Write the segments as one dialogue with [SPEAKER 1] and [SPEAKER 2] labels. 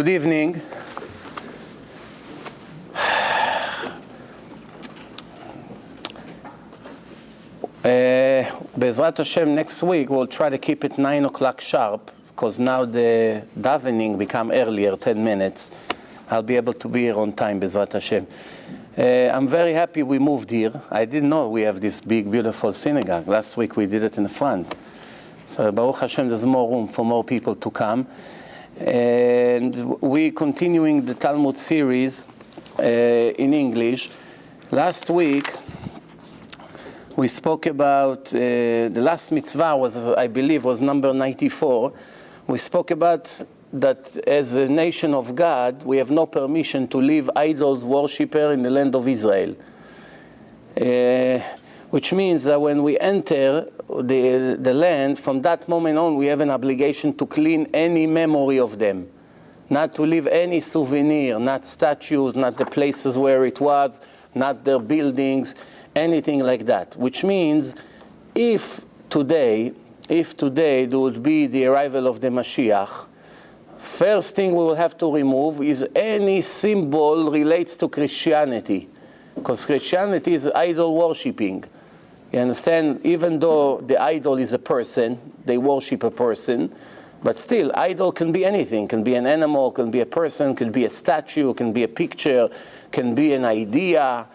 [SPEAKER 1] Good evening. Be'ezrat Hashem, next week we'll try to keep it 9 o'clock sharp, because now the davening become earlier, 10 minutes. I'll be able to be here on time, Be'ezrat Hashem. I'm very happy we moved here. I didn't know we have this big, beautiful synagogue. Last week we did it in the front. So Baruch Hashem, there's more room for more people to come. And we're continuing the Talmud series in English. Last week we spoke about the last mitzvah was, I believe, was number 94. We spoke about that as a nation of God, we have no permission to live idols worshiper in the land of Israel. Which means that when we enter the land, from that moment on, we have an obligation to clean any memory of them. Not to leave any souvenir, not statues, not the places where it was, not their buildings, anything like that. Which means if today there would be the arrival of the Mashiach, first thing we will have to remove is any symbol relates to Christianity. Because Christianity is idol worshipping. You understand? Even though the idol is a person, they worship a person, but still, idol can be anything. Can be an animal, can be a person, can be a statue, can be a picture, can be an idea.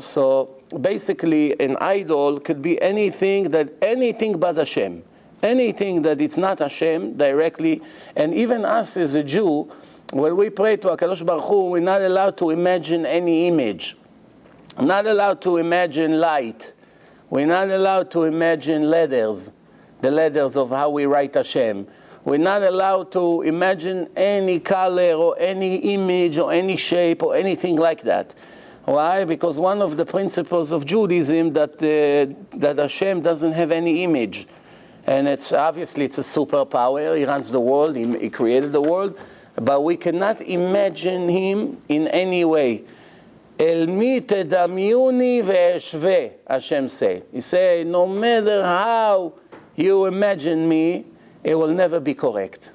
[SPEAKER 1] So basically an idol could be anything but Hashem. Anything that it's not Hashem directly. And even us as a Jew, when we pray to HaKadosh Baruch Hu, we're not allowed to imagine any image. We're not allowed to imagine light. We're not allowed to imagine letters, the letters of how we write Hashem. We're not allowed to imagine any color or any image or any shape or anything like that. Why? Because one of the principles of Judaism that Hashem doesn't have any image. And it's obviously it's a superpower. He runs the world. He created the world. But we cannot imagine him in any way. El mi tedamyuni ve'eshve, Hashem say. He say, no matter how you imagine me, it will never be correct.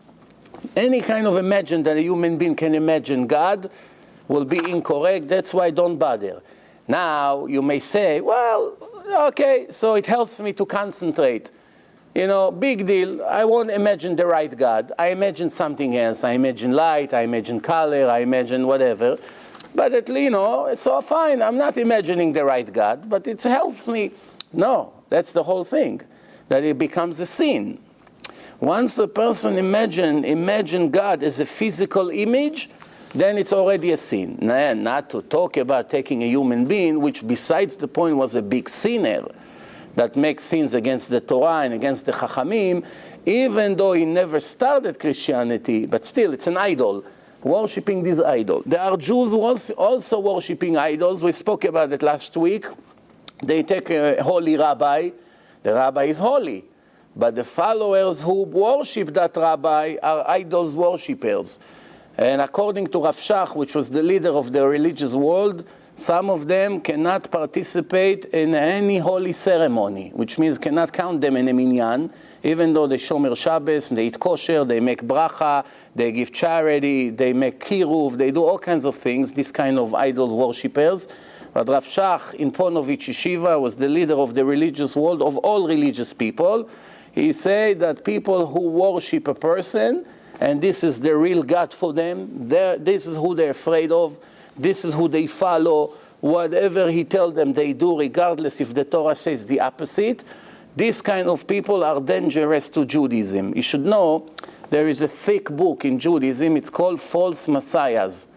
[SPEAKER 1] Any kind of imagine that a human being can imagine God will be incorrect. That's why don't bother. Now, you may say, well, okay, so it helps me to concentrate. Big deal. I won't imagine the right God. I imagine something else. I imagine light. I imagine color. I imagine whatever. But it's all fine. I'm not imagining the right God, but it helps me. No, that's the whole thing. That it becomes a sin. Once a person imagine God as a physical image, then it's already a sin. Not to talk about taking a human being, which besides the point was a big sinner, that makes sins against the Torah and against the Chachamim, even though he never started Christianity, but still it's an idol, worshipping this idol. There are Jews also worshipping idols. We spoke about it last week. They take a holy rabbi. The rabbi is holy. But the followers who worship that rabbi are idols worshippers. And according to Rav Shach, which was the leader of the religious world, some of them cannot participate in any holy ceremony, which means cannot count them in a minyan, even though they shomer Shabbos, they eat kosher, they make bracha, they give charity, they make kiruv, they do all kinds of things, this kind of idols worshippers. But Rav Shach in Ponovich Yeshiva was the leader of the religious world, of all religious people. He said that people who worship a person, and this is the real God for them, this is who they're afraid of, this is who they follow, whatever he tells them they do, regardless if the Torah says the opposite. These kind of people are dangerous to Judaism. You should know there is a thick book in Judaism, it's called False Messiahs.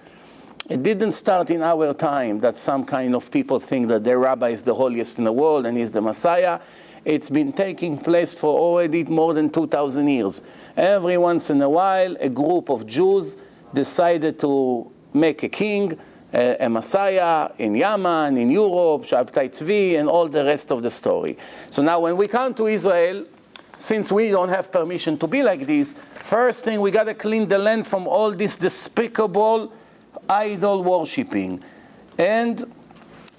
[SPEAKER 1] It didn't start in our time that some kind of people think that their rabbi is the holiest in the world and he's the Messiah. It's been taking place for already more than 2,000 years. Every once in a while, a group of Jews decided to make a king, a Messiah in Yemen, in Europe, Shabtai Tzvi, and all the rest of the story. So now when we come to Israel, since we don't have permission to be like this, first thing we got to clean the land from all this despicable idol worshipping. And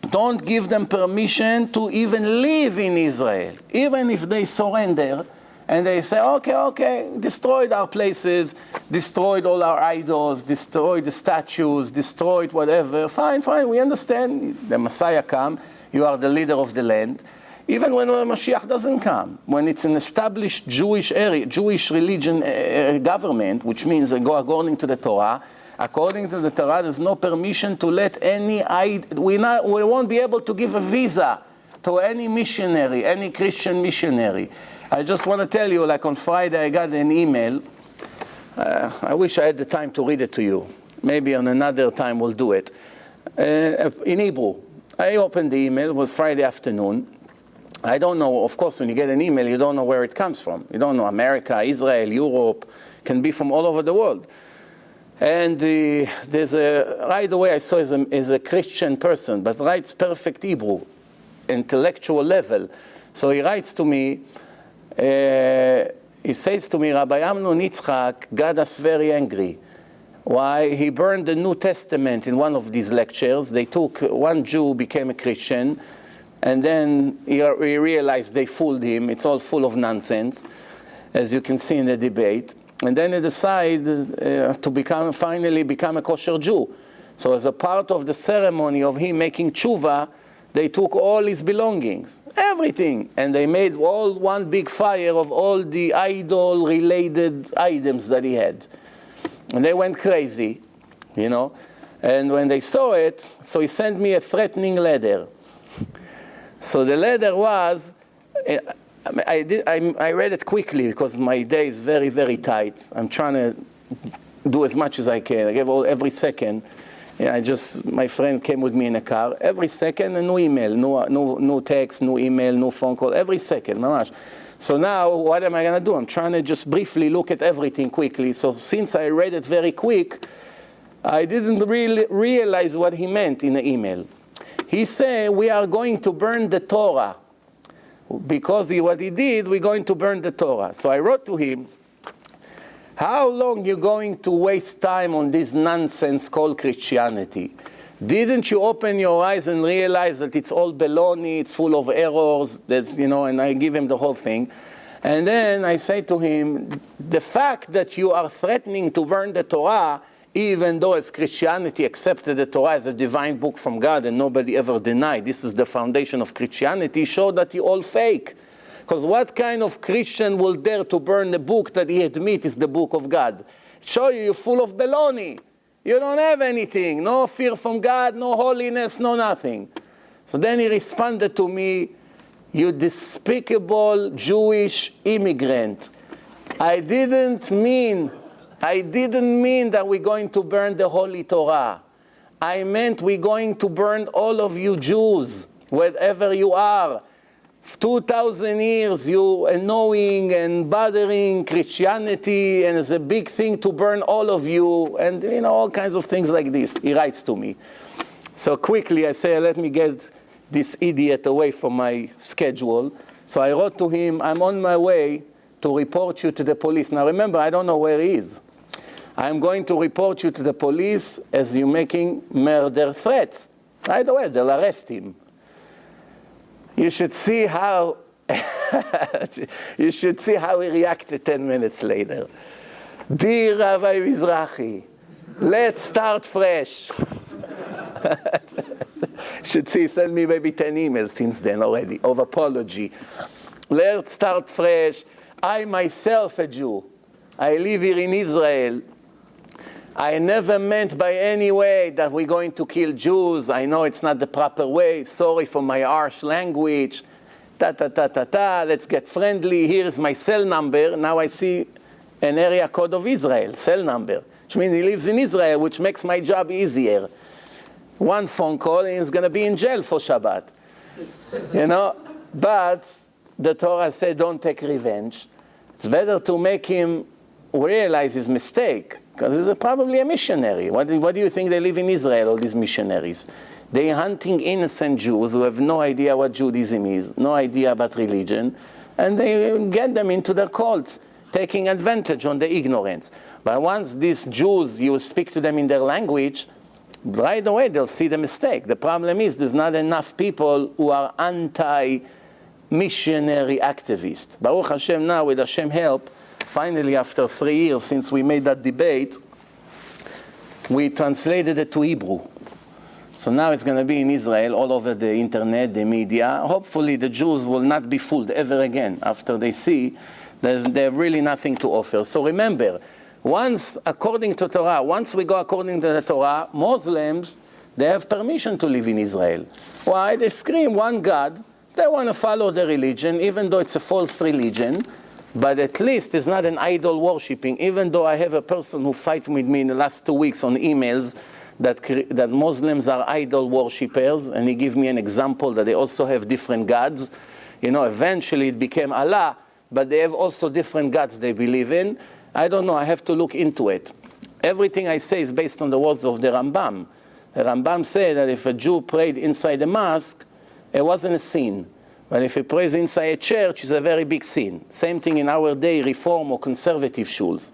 [SPEAKER 1] don't give them permission to even live in Israel. Even if they surrender And they say, okay, destroyed our places, destroyed all our idols, destroyed the statues, destroyed whatever. Fine, we understand. The Messiah come, you are the leader of the land. Even when Mashiach doesn't come, when it's an established Jewish area, Jewish religion government, which means they go according to the Torah. According to the Torah, there's no permission to let any we won't be able to give a visa to any missionary, any Christian missionary. I just want to tell you, like on Friday, I got an email. I wish I had the time to read it to you. Maybe on another time we'll do it. In Hebrew. I opened the email. It was Friday afternoon. I don't know, of course, when you get an email, you don't know where it comes from. You don't know America, Israel, Europe, can be from all over the world. And right away I saw is a Christian person, but writes perfect Hebrew, intellectual level. So he writes to me, he says to me, Rabbi Amnon Yitzchak got us very angry. Why? He burned the New Testament in one of these lectures. They took, one Jew became a Christian, and then he realized they fooled him. It's all full of nonsense, as you can see in the debate. And then he decided to finally become a kosher Jew. So as a part of the ceremony of him making tshuva, they took all his belongings, everything, and they made all one big fire of all the idol-related items that he had. And they went crazy, you know. And when they saw it, so he sent me a threatening letter. So the letter was, I read it quickly because my day is very, very tight. I'm trying to do as much as I can. I gave every second. Yeah, my friend came with me in a car. Every second, a new email, no text, no email, no phone call. Every second, mamash. So now, what am I going to do? I'm trying to just briefly look at everything quickly. So since I read it very quick, I didn't really realize what he meant in the email. He said, we are going to burn the Torah. Because what he did, we're going to burn the Torah. So I wrote to him, how long you going to waste time on this nonsense called Christianity? Didn't you open your eyes and realize that it's all baloney, it's full of errors, and I give him the whole thing. And then I say to him, the fact that you are threatening to burn the Torah, even though as Christianity accepted the Torah as a divine book from God and nobody ever denied, this is the foundation of Christianity, show that you're all fake. Because what kind of Christian will dare to burn the book that he admits is the book of God? Show you're full of baloney. You don't have anything. No fear from God, no holiness, no nothing. So then he responded to me, you despicable Jewish immigrant. I didn't mean that we're going to burn the Holy Torah. I meant we're going to burn all of you Jews, wherever you are. 2,000 years you annoying and bothering Christianity, and it's a big thing to burn all of you, and all kinds of things like this. He writes to me. So quickly I say, let me get this idiot away from my schedule. So I wrote to him, I'm on my way to report you to the police. Now remember, I don't know where he is. I'm going to report you to the police as you're making murder threats. Right away, they'll arrest him. You should see how he reacted 10 minutes later. Dear Rabbi Mizrachi, let's start fresh. Should see, send me maybe 10 emails since then already of apology. Let's start fresh. I myself a Jew. I live here in Israel. I never meant by any way that we're going to kill Jews. I know it's not the proper way. Sorry for my harsh language. Let's get friendly. Here's my cell number. Now I see an area code of Israel, cell number, which means he lives in Israel, which makes my job easier. One phone call and he's going to be in jail for Shabbat. But the Torah said don't take revenge. It's better to make him realize his mistake. Because he's probably a missionary. What do you think they live in Israel, all these missionaries? They're hunting innocent Jews who have no idea what Judaism is, no idea about religion, and they get them into their cults, taking advantage on the ignorance. But once these Jews, you speak to them in their language, right away they'll see the mistake. The problem is there's not enough people who are missionary activist. Baruch Hashem, now with Hashem help, finally after 3 years since we made that debate, we translated it to Hebrew. So now it's going to be in Israel, all over the internet, the media. Hopefully the Jews will not be fooled ever again after they see they have really nothing to offer. So remember, once according to Torah, once we go according to the Torah, Muslims, they have permission to live in Israel. Why? They scream one God. They want to follow the religion, even though it's a false religion. But at least it's not an idol worshipping, even though I have a person who fight with me in the last 2 weeks on emails that Muslims are idol worshippers, and he gave me an example that they also have different gods. You know, eventually it became Allah, but they have also different gods they believe in. I don't know, I have to look into it. Everything I say is based on the words of the Rambam. The Rambam said that if a Jew prayed inside a mosque, it wasn't a sin. But if he prays inside a church, it's a very big sin. Same thing in our day, Reform or conservative shuls,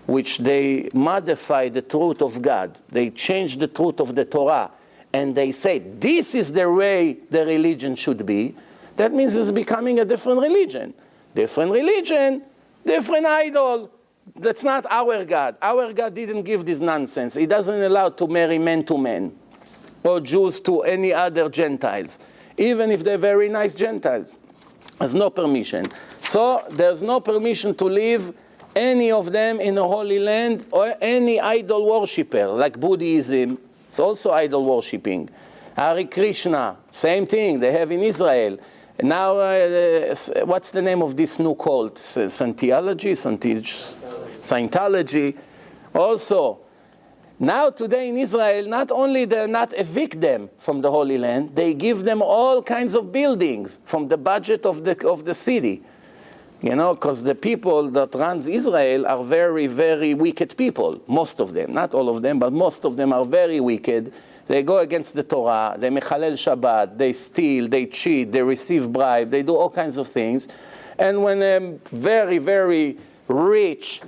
[SPEAKER 1] which they modify the truth of God. They change the truth of the Torah. And they say, this is the way the religion should be. That means it's becoming a different religion. Different religion, different idol. That's not our God. Our God didn't give this nonsense. He doesn't allow to marry men to men, or Jews to any other Gentiles, even if they're very nice Gentiles. There's no permission. So there's no permission to live any of them in the Holy Land, or any idol worshipper, like Buddhism. It's also idol worshipping. Hare Krishna, same thing they have in Israel. Now, what's the name of this new cult? Scientology. Also, now today in Israel, not only they not evict them from the Holy Land, they give them all kinds of buildings from the budget of the city. You know, because the people that runs Israel are very, very wicked people. Most of them, not all of them, but most of them are very wicked. They go against the Torah, they mechalel Shabbat, they steal, they cheat, they receive bribe, they do all kinds of things. And when a very, very rich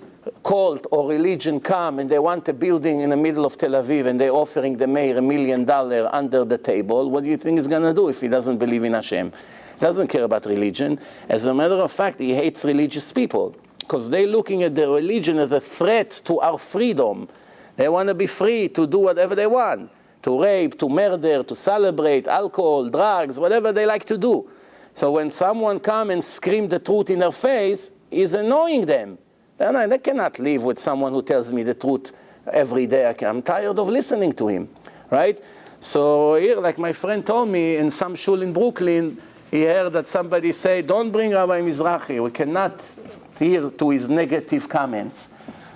[SPEAKER 1] cult or religion come and they want a building in the middle of Tel Aviv and they're offering the mayor $1 million under the table, what do you think he's going to do if he doesn't believe in Hashem? He doesn't care about religion. As a matter of fact, he hates religious people because they're looking at the religion as a threat to our freedom. They want to be free to do whatever they want. To rape, to murder, to celebrate, alcohol, drugs, whatever they like to do. So when someone come and scream the truth in their face, it's annoying them. They cannot live with someone who tells me the truth every day. I'm tired of listening to him, right? So here, like my friend told me, in some shul in Brooklyn, he heard that somebody say, don't bring Rabbi Mizrachi. We cannot hear to his negative comments.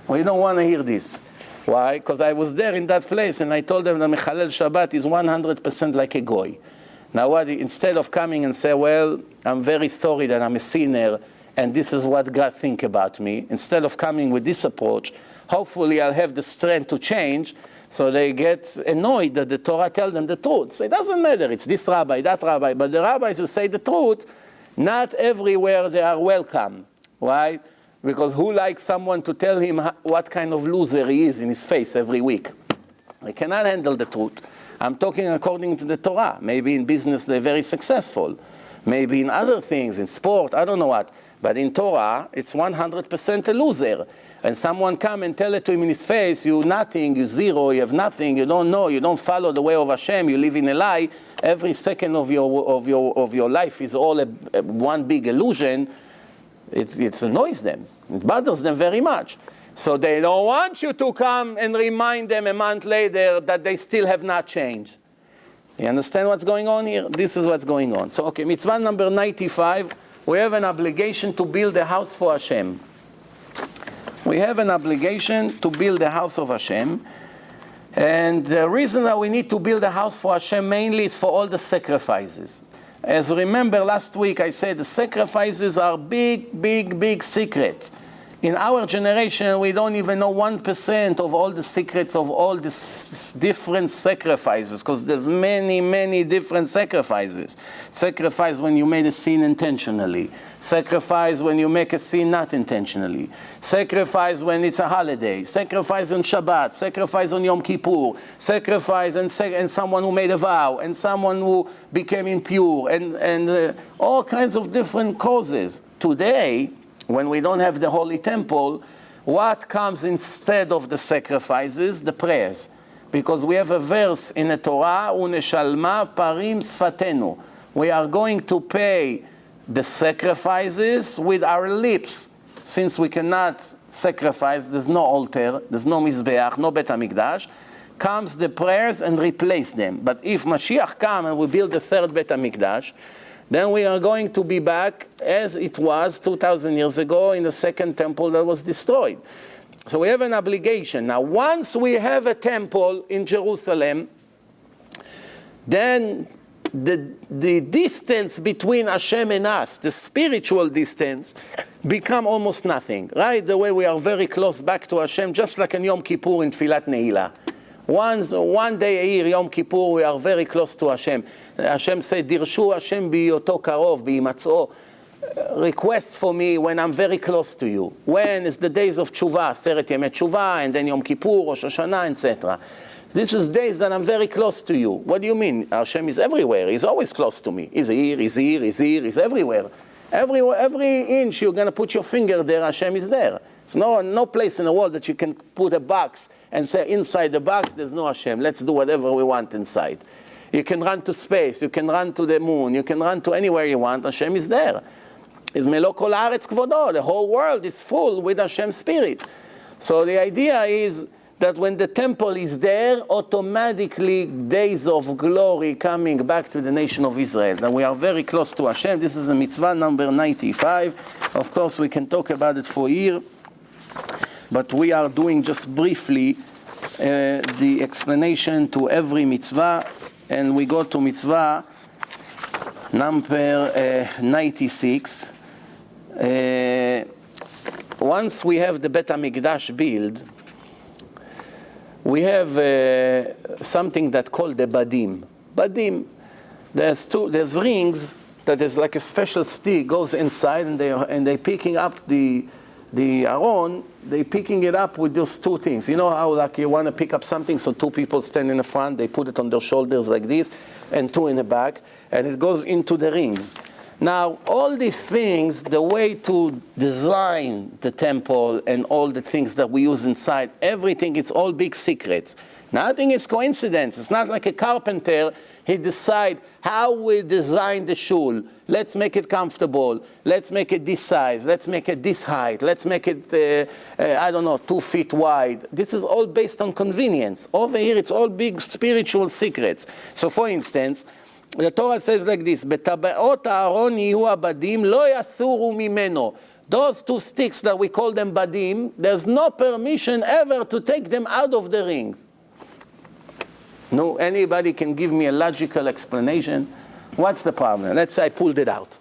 [SPEAKER 1] We don't want to hear this. Why? Because I was there in that place and I told them that Mechalel Shabbat is 100% like a goy. Now what, instead of coming and say, well, I'm very sorry that I'm a sinner and this is what God think about me, instead of coming with this approach, hopefully I'll have the strength to change, so they get annoyed that the Torah tells them the truth. So it doesn't matter, it's this rabbi, that rabbi, but the rabbis who say the truth, not everywhere they are welcome. Why? Because who likes someone to tell him what kind of loser he is in his face every week? They cannot handle the truth. I'm talking according to the Torah. Maybe in business they're very successful. Maybe in other things, in sport, I don't know what. But in Torah, it's 100% a loser. And someone come and tell it to him in his face, you nothing, you zero, you have nothing, you don't know, you don't follow the way of Hashem, you live in a lie. Every second of your life is all one big illusion. It annoys them. It bothers them very much. So they don't want you to come and remind them a month later that they still have not changed. You understand what's going on here? This is what's going on. So, okay, mitzvah number 95. We have an obligation to build a house for Hashem. We have an obligation to build the house of Hashem. And the reason that we need to build a house for Hashem mainly is for all the sacrifices. As remember last week I said the sacrifices are big, big, big secrets. In our generation, we don't even know 1% of all the secrets of all the different sacrifices, because there's many, many different sacrifices. Sacrifice when you made a sin intentionally. Sacrifice when you make a sin not intentionally. Sacrifice when it's a holiday. Sacrifice on Shabbat. Sacrifice on Yom Kippur. Sacrifice and someone who made a vow, and someone who became impure, and all kinds of different causes. Today, when we don't have the Holy Temple, what comes instead of the sacrifices? The prayers. Because we have a verse in the Torah, Uneshalma parim sfatenu. We are going to pay the sacrifices with our lips. Since we cannot sacrifice, there's no altar, there's no Mizbeach, no Bet HaMikdash, comes the prayers and replace them. But if Mashiach comes and we build the third Bet HaMikdash, then we are going to be back as it was 2,000 years ago in the second temple that was destroyed. So we have an obligation. Now, once we have a temple in Jerusalem, then the distance between Hashem and us, the spiritual distance, become almost nothing. Right? The way we are very close back to Hashem, just like in Yom Kippur in Tfilat Ne'ilah. One day a year, Yom Kippur, we are very close to Hashem. Hashem said, Dirshu Hashem biyoto karov, biyimatz'o. Request for me when I'm very close to you. When is the days of Tshuva, Aseret Yemei Tshuva, and then Yom Kippur, Rosh Hashanah, etc. This is days that I'm very close to you. What do you mean? Hashem is everywhere. He's always close to me. He's here, he's here, he's here, he's everywhere. Every inch you're going to put your finger there, Hashem is there. There's no place in the world that you can put a box and say inside the box there's no Hashem. Let's do whatever we want inside. You can run to space, you can run to the moon, you can run to anywhere you want. Hashem is there. Is melo kol haaretz kvodo. The whole world is full with Hashem's spirit. So the idea is that when the temple is there, automatically days of glory coming back to the nation of Israel. And we are very close to Hashem. This is a mitzvah number 95. Of course, we can talk about it for a year. But we are doing just briefly the explanation to every mitzvah. And we go to mitzvah number 96. Once we have the Bet HaMikdash built, we have something that called the badim. Badim. There's rings that is like a special stick goes inside, and they picking up the aron. They picking it up with those two things. You know how like you want to pick up something, so two people stand in the front, they put it on their shoulders like this, and two in the back, and it goes into the rings. Now, all these things, the way to design the temple and all the things that we use inside, everything, it's all big secrets. Nothing is coincidence. It's not like a carpenter. He decide how we design the shul. Let's make it comfortable. Let's make it this size. Let's make it this height. Let's make it, 2 feet wide. This is all based on convenience. Over here, it's all big spiritual secrets. So, for instance, the Torah says like this, "Betabaot Aaron yihu abadim lo yasuru mimeno." Those two sticks that we call them badim, there's no permission ever to take them out of the rings. No, anybody can give me a logical explanation? What's the problem? Let's say I pulled it out.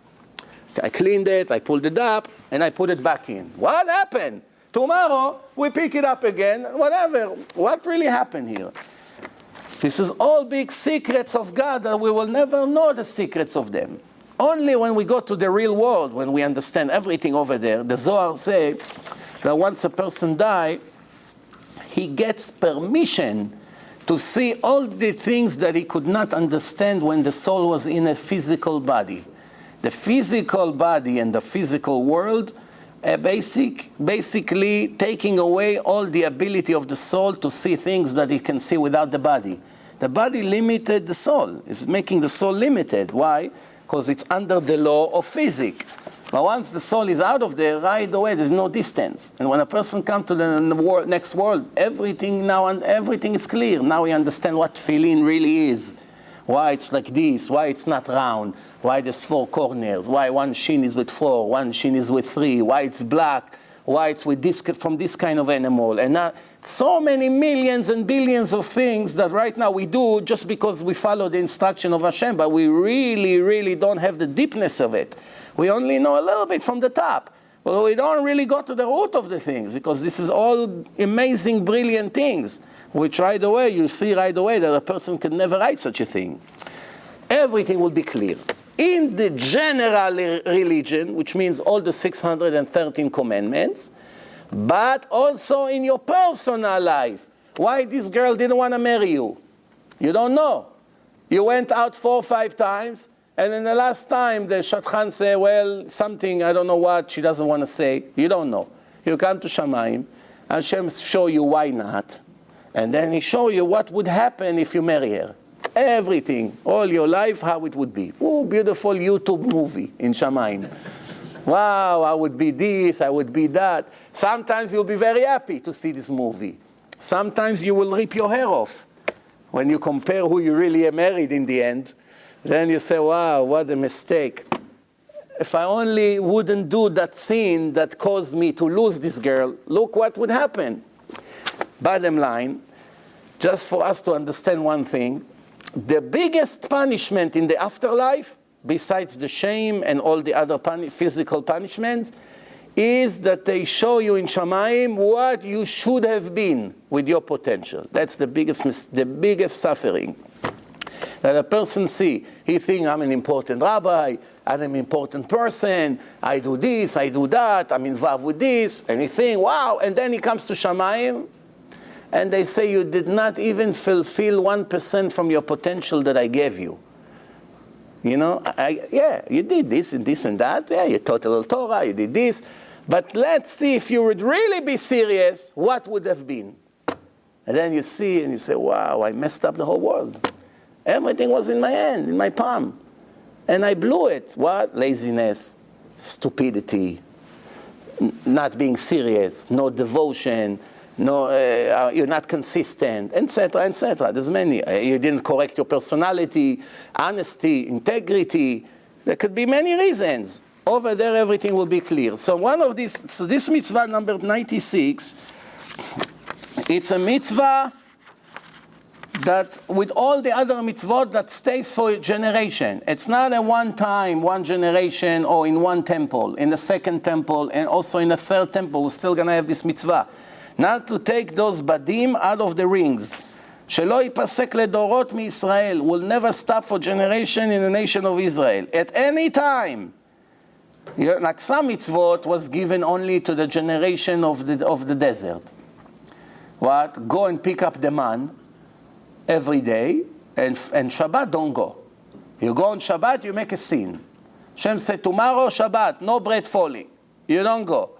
[SPEAKER 1] I cleaned it, I pulled it up, and I put it back in. What happened? Tomorrow, we pick it up again, whatever. What really happened here? This is all big secrets of God that we will never know the secrets of them. Only when we go to the real world, when we understand everything over there, the Zohar says that once a person dies, he gets permission to see all the things that he could not understand when the soul was in a physical body. The physical body and the physical world basically taking away all the ability of the soul to see things that he can see without the body. The body limited the soul. It's making the soul limited. Why? Because it's under the law of physics. But once the soul is out of there, right away, there's no distance. And when a person comes to the next world, everything is clear. Now we understand what tefillin really is. Why it's like this, why it's not round, why there's 4 corners, why one shin is with 4, one shin is with 3, why it's black, why it's with this, from this kind of animal. And now, so many millions and billions of things that right now we do just because we follow the instruction of Hashem, but we really, really don't have the deepness of it. We only know a little bit from the top. Well, we don't really go to the root of the things, because this is all amazing, brilliant things, which right away, you see right away that a person could never write such a thing. Everything will be clear. In the general religion, which means all the 613 commandments, but also in your personal life. Why this girl didn't want to marry you? You don't know. You went out 4 or 5 times, and then the last time the Shadchan say, well, something, I don't know what, she doesn't want to say. You don't know. You come to Shamayim, Hashem show you why not, and then he show you what would happen if you marry her. Everything, all your life, how it would be. Oh, beautiful YouTube movie in Shamayim. Wow, I would be this, I would be that. Sometimes you'll be very happy to see this movie. Sometimes you will rip your hair off. When you compare who you really married in the end, then you say, wow, what a mistake. If I only wouldn't do that sin that caused me to lose this girl, look what would happen. Bottom line, just for us to understand one thing, the biggest punishment in the afterlife, besides the shame and all the other physical punishments, is that they show you in Shamayim what you should have been with your potential. That's the biggest suffering. That a person see, he thinks, I'm an important rabbi, I'm an important person, I do this, I do that, I'm involved with this, and he thinks, wow, and then he comes to Shamayim, and they say you did not even fulfill 1% from your potential that I gave you. You know, yeah, you did this and this and that, yeah, you taught a little Torah, you did this, but let's see if you would really be serious, what would have been? And then you see and you say, wow, I messed up the whole world. Everything was in my hand, in my palm. And I blew it. What? Laziness, stupidity, not being serious, no devotion, no, you're not consistent, etc., etc. There's many. You didn't correct your personality, honesty, integrity. There could be many reasons. Over there, everything will be clear. So one of these, so this mitzvah number 96, it's a mitzvah that with all the other mitzvot that stays for a generation. It's not a one time, one generation, or in one temple, in the second temple, and also in the third temple, we're still going to have this mitzvah. Not to take those badim out of the rings. שלא ייפסק לדורות מישראל, will never stop for generation in the nation of Israel. At any time. Like some mitzvot was given only to the generation of the desert. What? Go and pick up the man every day, and Shabbat don't go. You go on Shabbat, you make a sin. Hashem said, tomorrow Shabbat, no bread falling. You don't go.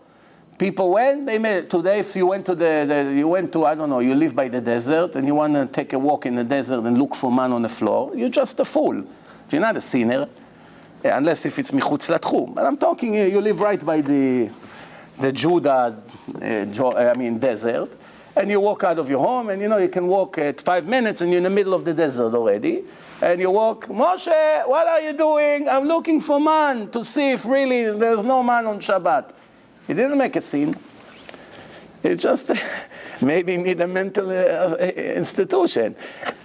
[SPEAKER 1] People went, they made, today if you went to you went to, I don't know, you live by the desert, and you want to take a walk in the desert and look for man on the floor, you're just a fool. You're not a sinner, unless if it's michutz latchum. But I'm talking, you live right by the Judah, desert, and you walk out of your home, and you can walk at 5 minutes, and you're in the middle of the desert already, and you walk, Moshe, what are you doing? I'm looking for man to see if really there's no man on Shabbat. He didn't make a sin. It just maybe need a mental institution.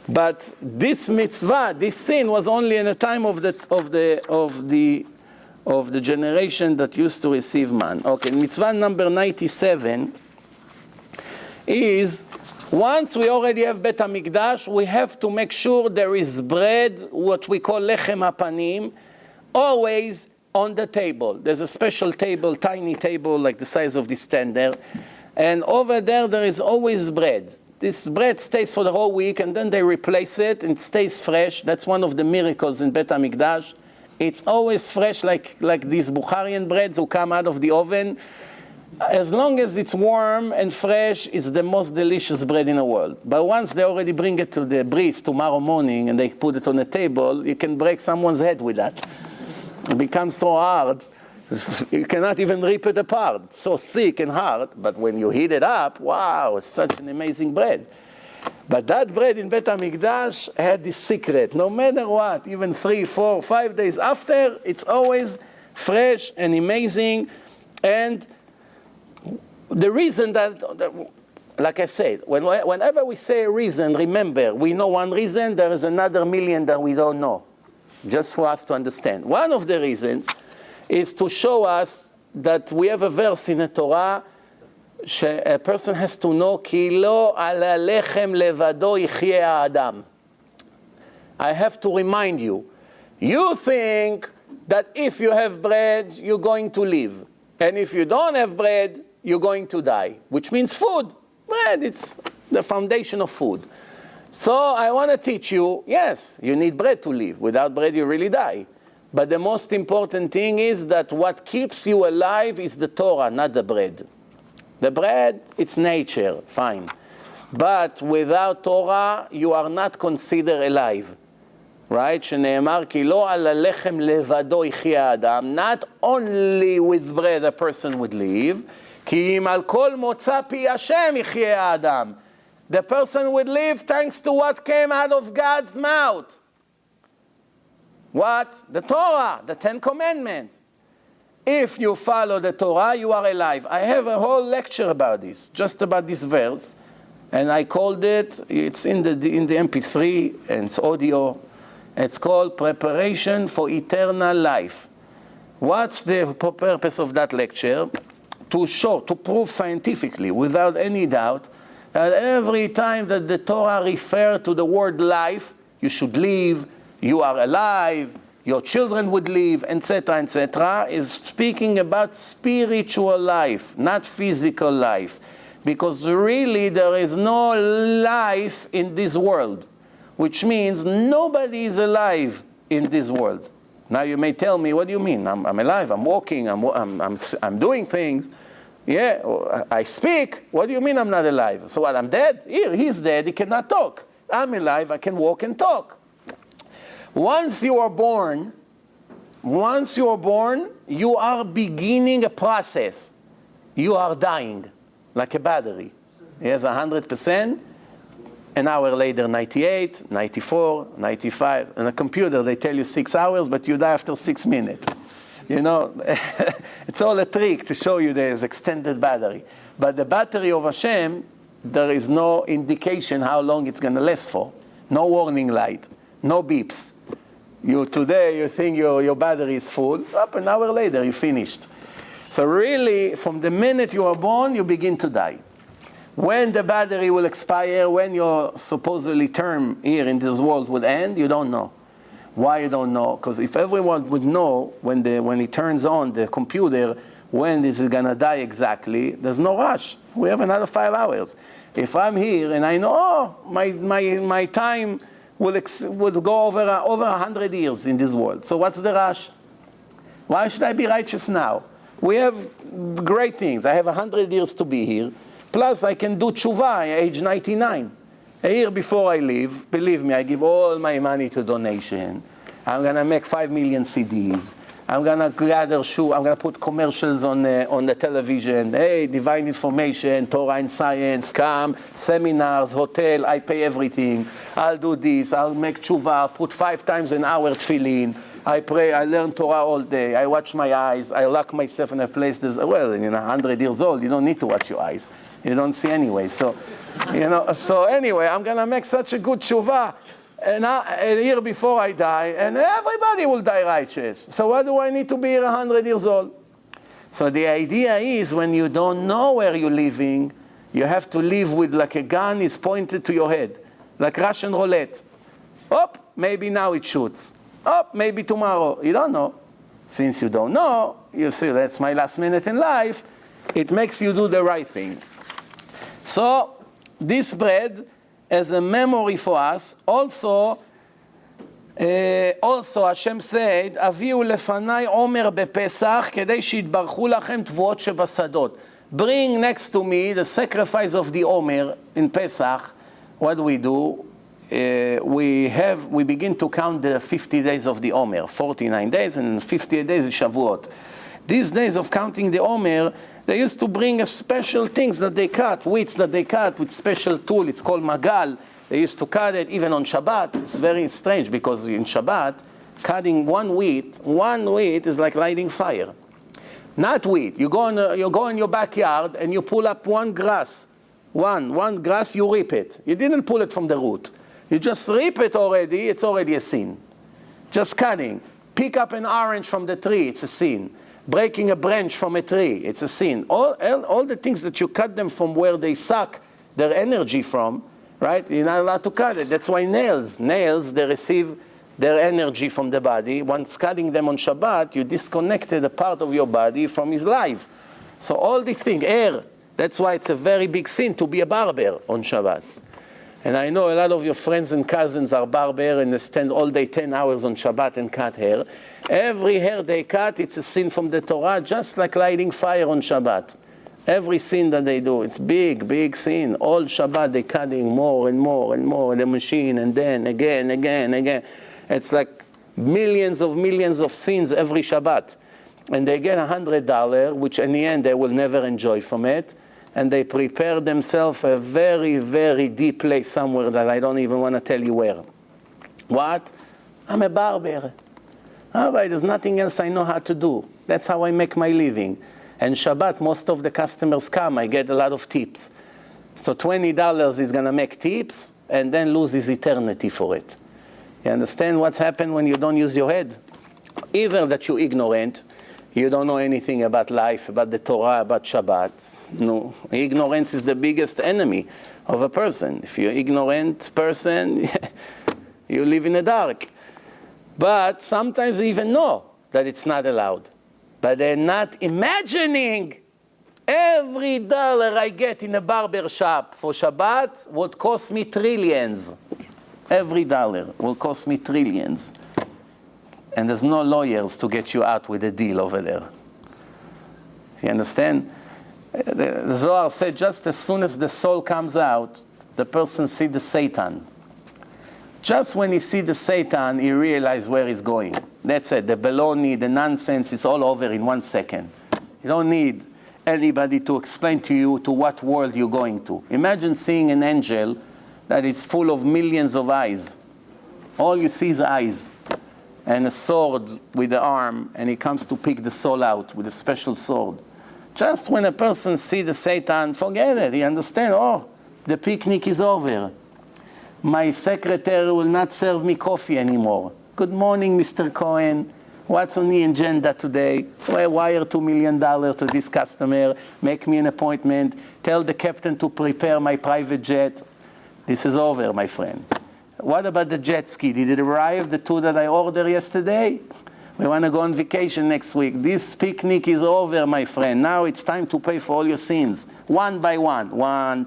[SPEAKER 1] But this mitzvah, this sin, was only in the time of the generation that used to receive man. Okay, mitzvah number 97 is, once we already have Bet HaMikdash, we have to make sure there is bread, what we call lechem hapanim, always on the table. There's a special table, tiny table like the size of this stand there, and over there is always bread. This bread stays for the whole week, and then they replace it and it stays fresh. That's one of the miracles in Bet HaMikdash. It's always fresh, like these Bukharian breads who come out of the oven. As long as it's warm and fresh, it's the most delicious bread in the world. But once they already bring it to the bris tomorrow morning and they put it on the table, you can break someone's head with that. It becomes so hard, you cannot even rip it apart. It's so thick and hard, but when you heat it up, wow, it's such an amazing bread. But that bread in Bet HaMikdash had this secret. No matter what, even 3, 4, 5 days after, it's always fresh and amazing. And the reason that, like I said, whenever we say a reason, remember, we know one reason, there is another million that we don't know. Just for us to understand. One of the reasons is to show us that we have a verse in the Torah, a person has to know, כי לא על הלחם לבדו יחיה האדם. I have to remind you, you think that if you have bread, you're going to live. And if you don't have bread, you're going to die, which means food. Bread, it's the foundation of food. So I want to teach you, yes, you need bread to live. Without bread, you really die. But the most important thing is that what keeps you alive is the Torah, not the bread. The bread, it's nature, fine. But without Torah, you are not considered alive. Right? שנאמר, כי לא על הלחם לבדו יחיה האדם. Not only with bread a person would live, כי אם על כל מוצא פי השם יחיה האדם. The person would live thanks to what came out of God's mouth. What? The Torah, the 10 Commandments. If you follow the Torah, you are alive. I have a whole lecture about this, just about this verse, and I called it, it's in the MP3, and it's audio. It's called Preparation for Eternal Life. What's the purpose of that lecture? To show, to prove scientifically, without any doubt, that every time that the Torah refers to the word life, you should live, you are alive, your children would live, etc., is speaking about spiritual life, not physical life. Because really there is no life in this world, which means nobody is alive in this world. Now you may tell me, what do you mean? I'm alive, I'm walking, I'm doing things. Yeah, I speak. What do you mean I'm not alive? So what, I'm dead? Here, he's dead, he cannot talk. I'm alive, I can walk and talk. Once you are born, you are beginning a process. You are dying, like a battery. It has 100%, an hour later 98, 94, 95. In a computer they tell you 6 hours, but you die after 6 minutes. You know, it's all a trick to show you there's extended battery. But the battery of Hashem, there is no indication how long it's going to last for. No warning light, no beeps. Today you think your battery is full, up an hour later you finished. So really, from the minute you are born, you begin to die. When the battery will expire, when your supposedly term here in this world would end, you don't know. Why you don't know? Because if everyone would know when it turns on the computer, when this is going to die exactly, there's no rush. We have another 5 hours. If I'm here and I know, my time would go over 100 years in this world. So what's the rush? Why should I be righteous now? We have great things. I have 100 years to be here. Plus I can do tshuva at age 99. A year before I leave, believe me, I give all my money to donation. I'm going to make 5 million CDs. I'm going to gather I'm going to put commercials on the television. Hey, divine information, Torah and science, come, seminars, hotel, I pay everything. I'll do this, I'll make tshuva, put 5 times an hour tefillin. I pray, I learn Torah all day. I watch my eyes. I lock myself in a place well, 100 years old, you don't need to watch your eyes. You don't see anyway. So anyway, I'm going to make such a good tshuva. And a year before I die, and everybody will die righteous. So why do I need to be here 100 years old? So the idea is, when you don't know where you're living, you have to live with like a gun is pointed to your head, like Russian roulette. Oh, maybe now it shoots. Oh, maybe tomorrow. You don't know. Since you don't know, you see, that's my last minute in life. It makes you do the right thing. So this bread, as a memory for us, also Hashem said, הביאו לפניי עומר בפסח, כדי שיתברכו לכם תבואות שבשדות. Bring next to me the sacrifice of the Omer in Pesach. What do? We begin to count the 50 days of the Omer, 49 days, and 58 days is Shavuot. These days of counting the Omer, they used to bring a special things that they cut, wheats that they cut with special tool. It's called magal. They used to cut it even on Shabbat. It's very strange because in Shabbat, cutting one wheat is like lighting fire. Not wheat. You go in your backyard and you pull up one grass. One grass, you rip it. You didn't pull it from the root. You just rip it already, it's already a sin. Just cutting. Pick up an orange from the tree, it's a sin. breaking a branch from a tree, it's a sin. All the things that you cut them from where they suck their energy from, right? You're not allowed to cut it. That's why nails, they receive their energy from the body. Once cutting them on Shabbat, you disconnected a part of your body from his life. So all these things, hair, that's why it's a very big sin to be a barber on Shabbat. And I know a lot of your friends and cousins are barber and they stand all day 10 hours on Shabbat and cut hair. Every hair they cut, it's a sin from the Torah, just like lighting fire on Shabbat. Every sin that they do, it's big, big sin. All Shabbat they're cutting more and more and more in the machine, and then again. It's like millions of sins every Shabbat. And they get $100, which in the end they will never enjoy from it. And they prepare themselves a very, very deep place somewhere that I don't even want to tell you where. What? I'm a barber. Rabbi, there's nothing else I know how to do. That's how I make my living. And Shabbat, most of the customers come. I get a lot of tips. So $20 is going to make tips and then lose his eternity for it. You understand what's happened when you don't use your head? Either that you're ignorant, you don't know anything about life, about the Torah, about Shabbat. No, ignorance is the biggest enemy of a person. If you're an ignorant person, you live in the dark. But sometimes they even know that it's not allowed. But they're not imagining every dollar I get in a barber shop for Shabbat would cost me trillions. Every dollar will cost me trillions. And there's no lawyers to get you out with a deal over there. You understand? The Zohar said just as soon as the soul comes out, the person sees the Satan. Just when he sees the Satan, he realizes where he's going. That's it. The baloney, the nonsense is all over in 1 second. You don't need anybody to explain to you to what world you're going to. Imagine seeing an angel that is full of millions of eyes. All you see is eyes. And a sword with the arm, and he comes to pick the soul out with a special sword. Just when a person sees the Satan, forget it. He understands, oh, the picnic is over. My secretary will not serve me coffee anymore. Good morning, Mr. Cohen. What's on the agenda today? I wire $2 million to this customer, make me an appointment, tell the captain to prepare my private jet. This is over, my friend. What about the jet ski? Did it arrive, the two that I ordered yesterday? We want to go on vacation next week. This picnic is over, my friend. Now it's time to pay for all your sins. One by one. 1,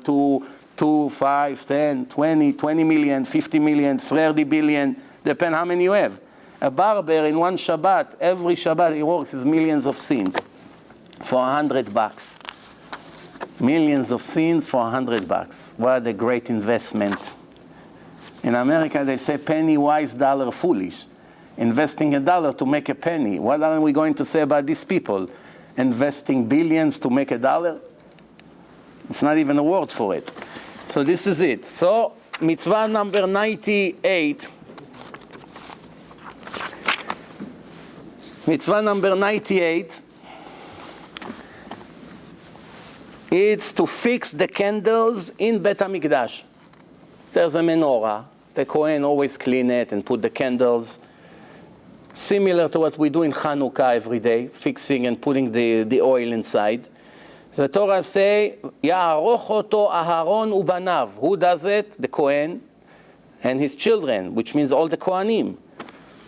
[SPEAKER 1] 2, 5, 10, 20 million, 50 million, 30 billion. Depend how many you have. A barber in one Shabbat, every Shabbat he works is millions of sins for $100. Millions of sins for $100. What a great investment. In America, they say penny wise, dollar foolish. Investing $1 to make a penny. What are we going to say about these people? Investing billions to make $1? It's not even a word for it. So this is it. So mitzvah number 98. Mitzvah number 98. It's to fix the candles in Bet HaMikdash. There's a menorah. The Kohen always clean it and put the candles. Similar to what we do in Hanukkah every day, fixing and putting the oil inside. The Torah say, Ya'aroch oto Aharon ubanav. Who does it? The Kohen and his children, which means all the Kohanim.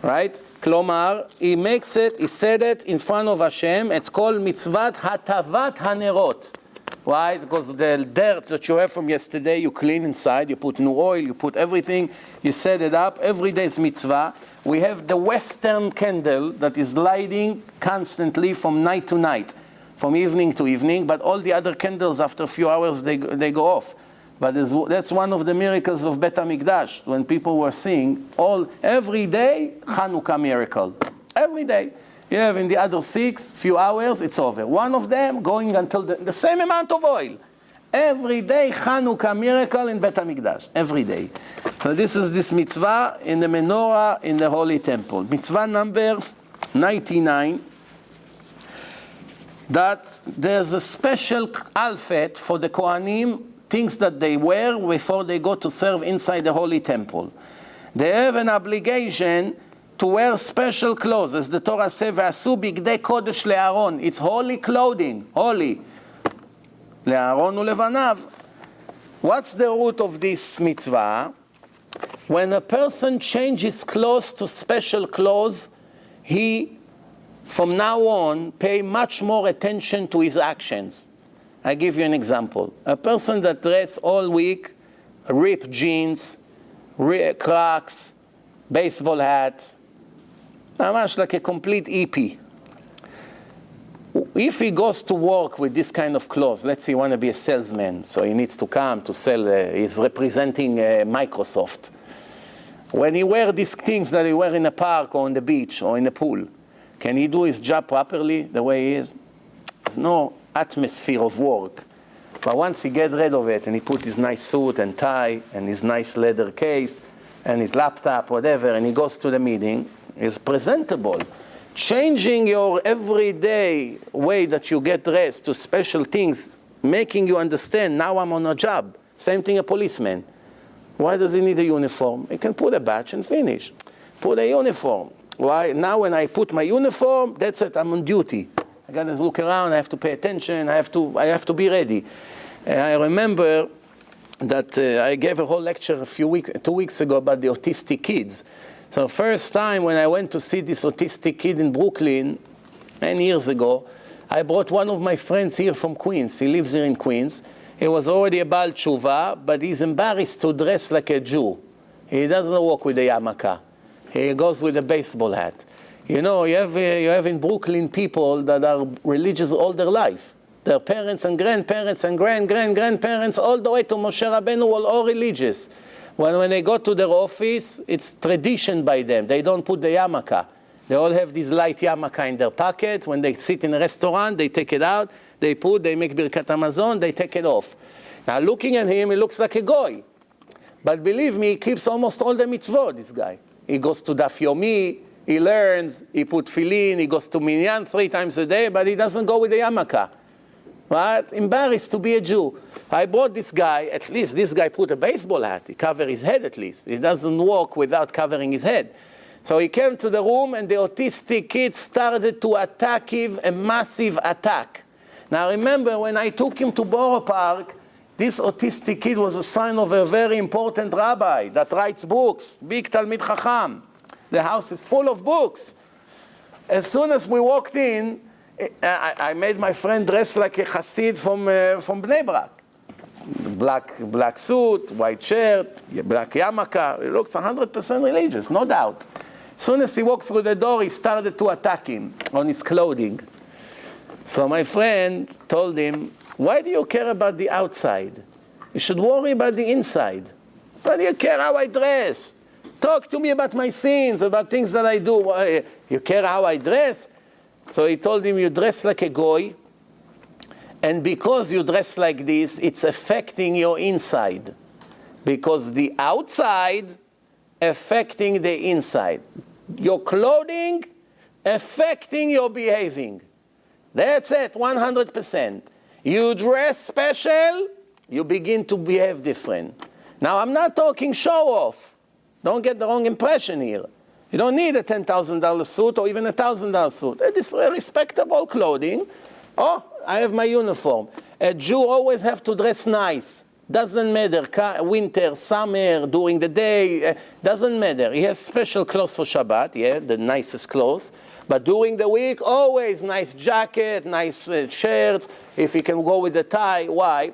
[SPEAKER 1] Right? Klomar, he makes it, he said it in front of Hashem. It's called mitzvat hatavat hanerot. Why? Because the dirt that you have from yesterday, you clean inside, you put new oil, you put everything, you set it up. Every day is mitzvah. We have the Western candle that is lighting constantly from night to night, from evening to evening, but all the other candles, after a few hours, they go off. But that's one of the miracles of Bet HaMikdash, when people were seeing every day, Hanukkah miracle. Every day. You have in the other 6, few hours, it's over. One of them going until the same amount of oil. Every day, Hanukkah miracle in Bet HaMikdash. Every day. So this is this mitzvah in the menorah in the Holy Temple. Mitzvah number 99. That there's a special outfit for the Kohanim, things that they wear before they go to serve inside the Holy Temple. They have an obligation to wear special clothes, as the Torah says, "V'asu bigdei kodesh le'Aaron." It's holy clothing, holy. Le'Aaron u'levanav. What's the root of this mitzvah? When a person changes clothes to special clothes, he, from now on, pay much more attention to his actions. I give you an example. A person that dress all week, ripped jeans, Crocs, baseball hat, much like a complete EP. If he goes to work with this kind of clothes, let's say he want to be a salesman, so he needs to come to sell, he's representing Microsoft. When he wears these things that he wear in a park or on the beach or in a pool, can he do his job properly the way he is? There's no atmosphere of work. But once he gets rid of it and he put his nice suit and tie and his nice leather case and his laptop, whatever, and he goes to the meeting, he's presentable. Changing your everyday way that you get dressed to special things, making you understand, now I'm on a job. Same thing a policeman. Why does he need a uniform? He can put a badge and finish. Put a uniform. Why? Now when I put my uniform, that's it, I'm on duty. I got to look around, I have to pay attention, I have to be ready. I remember that I gave a whole lecture 2 weeks ago about the autistic kids. So first time when I went to see this autistic kid in Brooklyn, 10 years ago, I brought one of my friends here from Queens. He lives here in Queens. He was already a Baal Tshuva, but he's embarrassed to dress like a Jew. He doesn't walk with a yarmulke. He goes with a baseball hat. You know, you have in Brooklyn people that are religious all their life. Their parents and grandparents and grandparents, all the way to Moshe Rabbeinu, were all religious. When they go to their office, it's tradition by them. They don't put the yarmulke. They all have this light yarmulke in their pocket. When they sit in a restaurant, they take it out. They make Birkat Hamazon, they take it off. Now, looking at him, he looks like a goy. But believe me, he keeps almost all the mitzvot, this guy. He goes to Daf Yomi, he learns, he put tefillin, he goes to Minyan 3 times a day, but he doesn't go with the yarmulke. Right? Embarrassed to be a Jew. I brought this guy, at least this guy put a baseball hat. He covered his head at least. He doesn't walk without covering his head. So he came to the room and the autistic kid started to attack him, a massive attack. Now remember, when I took him to Borough Park, this autistic kid was a son of a very important rabbi that writes books, big Talmid Chacham. The house is full of books. As soon as we walked in, I made my friend dress like a Hasid from Bnei Brak. Black suit, white shirt, black yarmulke. He looks 100% religious, no doubt. As soon as he walked through the door, he started to attack him on his clothing. So my friend told him, why do you care about the outside? You should worry about the inside. Why do you care how I dress? Talk to me about my sins, about things that I do. Why? You care how I dress? So he told him, you dress like a goy, and because you dress like this, it's affecting your inside. Because the outside affecting the inside. Your clothing affecting your behaving. That's it, 100%. You dress special, you begin to behave different. Now, I'm not talking show off. Don't get the wrong impression here. You don't need a $10,000 suit or even a $1,000 suit. It is respectable clothing. Oh, I have my uniform. A Jew always have to dress nice. Doesn't matter, winter, summer, during the day, doesn't matter. He has special clothes for Shabbat, yeah, the nicest clothes. But during the week, always nice jacket, nice shirts, if he can go with a tie. Why?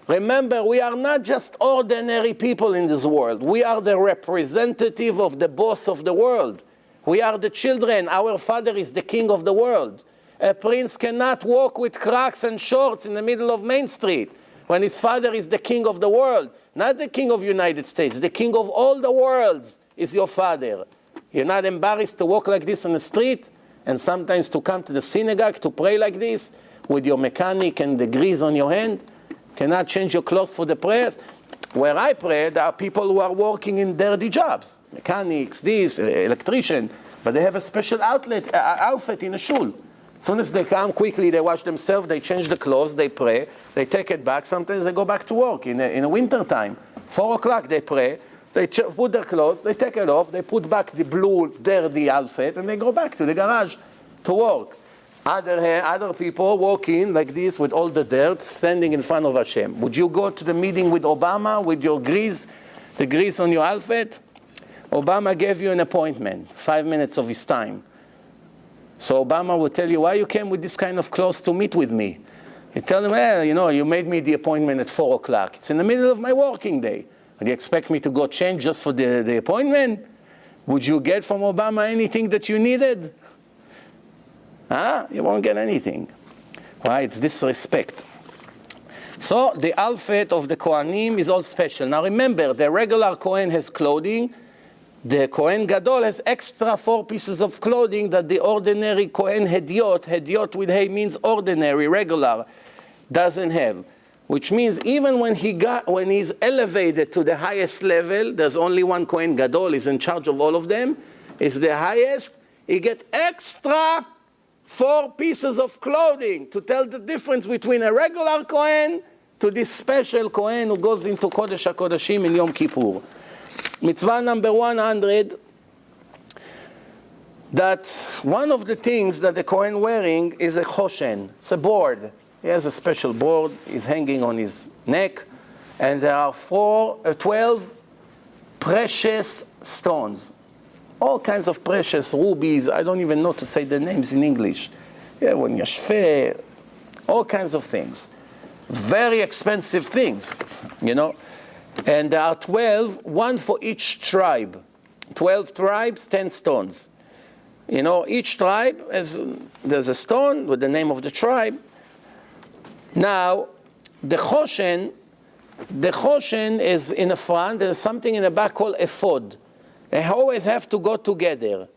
[SPEAKER 1] Remember, we are not just ordinary people in this world. We are the representative of the boss of the world. We are the children. Our father is the king of the world. A prince cannot walk with Crocs and shorts in the middle of Main Street when his father is the king of the world. Not the king of the United States. The king of all the worlds is your father. You're not embarrassed to walk like this on the street and sometimes to come to the synagogue to pray like this with your mechanic and the grease on your hand? Cannot change your clothes for the prayers? Where I pray, there are people who are working in dirty jobs. Mechanics, electrician, but they have a special outfit in a shul. As soon as they come, quickly they wash themselves, they change the clothes, they pray, they take it back. Sometimes they go back to work in a winter time. 4 o'clock they pray. They put their clothes, they take it off, they put back the blue, dirty outfit, and they go back to the garage to work. Other people walk in like this with all the dirt, standing in front of Hashem. Would you go to the meeting with Obama with your grease, the grease on your outfit? Obama gave you an appointment, 5 minutes of his time. So Obama would tell you, why you came with this kind of clothes to meet with me? You tell him, well, you made me the appointment at 4 o'clock. It's in the middle of my working day. Do you expect me to go change just for the appointment? Would you get from Obama anything that you needed? You won't get anything. Why? It's disrespect. So the outfit of the Kohanim is all special. Now remember, the regular Kohen has clothing. The Kohen Gadol has extra 4 pieces of clothing that the ordinary Kohen Hediot with hay means ordinary, regular, doesn't have. Which means even when he's elevated to the highest level, there's only one Kohen Gadol, is in charge of all of them, is the highest, he gets extra 4 pieces of clothing to tell the difference between a regular Kohen to this special Kohen who goes into Kodesh HaKodashim in Yom Kippur. Mitzvah number 100, that one of the things that the Kohen wearing is a choshen. It's a board. He has a special board. It's hanging on his neck. And there are 12 precious stones. All kinds of precious rubies. I don't even know to say the names in English. When yashfeh, all kinds of things. Very expensive things, And there are 12, one for each tribe. 12 tribes, 10 stones. Each tribe, there's a stone with the name of the tribe. Now, the choshen is in the front. There's something in the back called ephod. They always have to go together.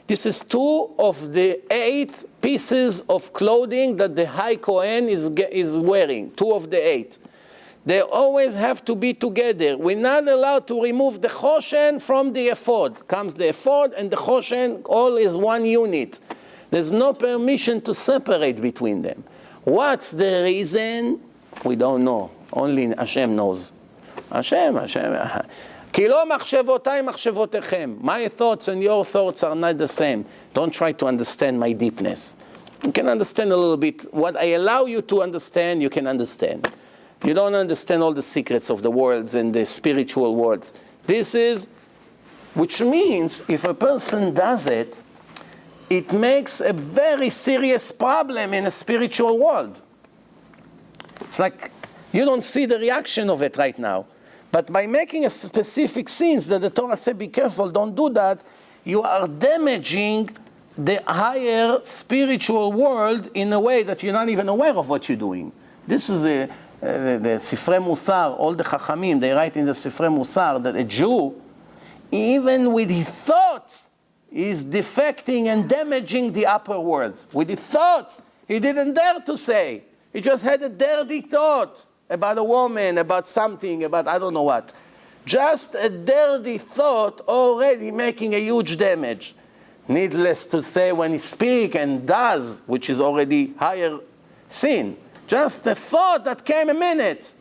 [SPEAKER 1] This is 2 of the 8 pieces of clothing that the high Kohen is wearing. 2 of the 8. They always have to be together. We're not allowed to remove the choshen from the ephod. Comes the ephod and the choshen, all is one unit. There's no permission to separate between them. What's the reason? We don't know. Only Hashem knows. Hashem. כי לא מחשבותיי מחשבותיכם. My thoughts and your thoughts are not the same. Don't try to understand my deepness. You can understand a little bit. What I allow you to understand, you can understand. You don't understand all the secrets of the worlds and the spiritual worlds. Which means if a person does it, it makes a very serious problem in a spiritual world. It's like you don't see the reaction of it right now. But by making a specific sins that the Torah said, be careful, don't do that, you are damaging the higher spiritual world in a way that you're not even aware of what you're doing. This is the Sifrei Musar, all the Chachamim, they write in the Sifrei Musar that a Jew, even with his thoughts, is defecting and damaging the upper world. With his thoughts, he didn't dare to say. He just had a dirty thought about a woman, about something, about I don't know what. Just a dirty thought already making a huge damage. Needless to say, when he speaks and does, which is already higher sin, just the thought that came a minute,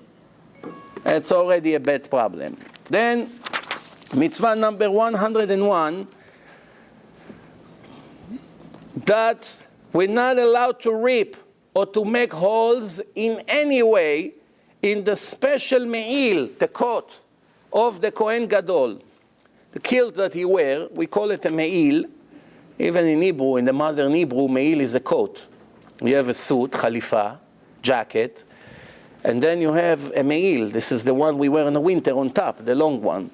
[SPEAKER 1] it's already a bad problem. Then, mitzvah number 101, that we're not allowed to rip or to make holes in any way in the special me'il, the coat of the Kohen Gadol. The kilt that he wears, we call it a me'il. Even in Hebrew, in the modern Hebrew, me'il is a coat. You have a suit, khalifa, jacket, and then you have a me'il. This is the one we wear in the winter on top, the long one.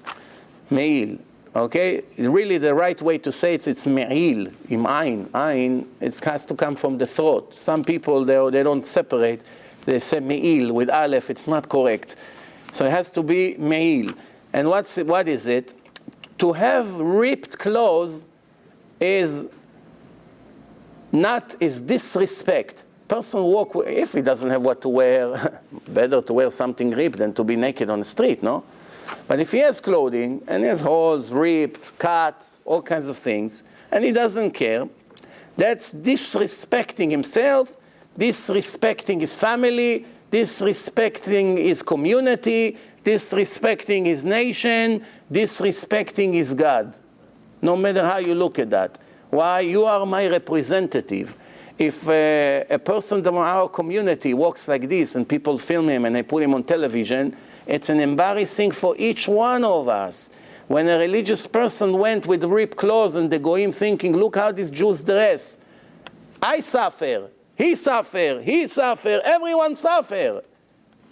[SPEAKER 1] Me'il. Okay? Really the right way to say it's me'il, im ayin. Ayin, it has to come from the throat. Some people, they don't separate. They say me'il with aleph, it's not correct. So it has to be me'il. And what is it? To have ripped clothes is disrespect. Person walk, if he doesn't have what to wear, better to wear something ripped than to be naked on the street, no? But if he has clothing, and he has holes, ripped, cuts, all kinds of things, and he doesn't care, that's disrespecting himself, disrespecting his family, disrespecting his community, disrespecting his nation, disrespecting his God. No matter how you look at that. Why? You are my representative. If a person from our community walks like this and people film him and they put him on television, it's an embarrassing for each one of us. When a religious person went with ripped clothes and the goyim thinking, look how these Jews dress. I suffer, he suffer, he suffer, everyone suffer.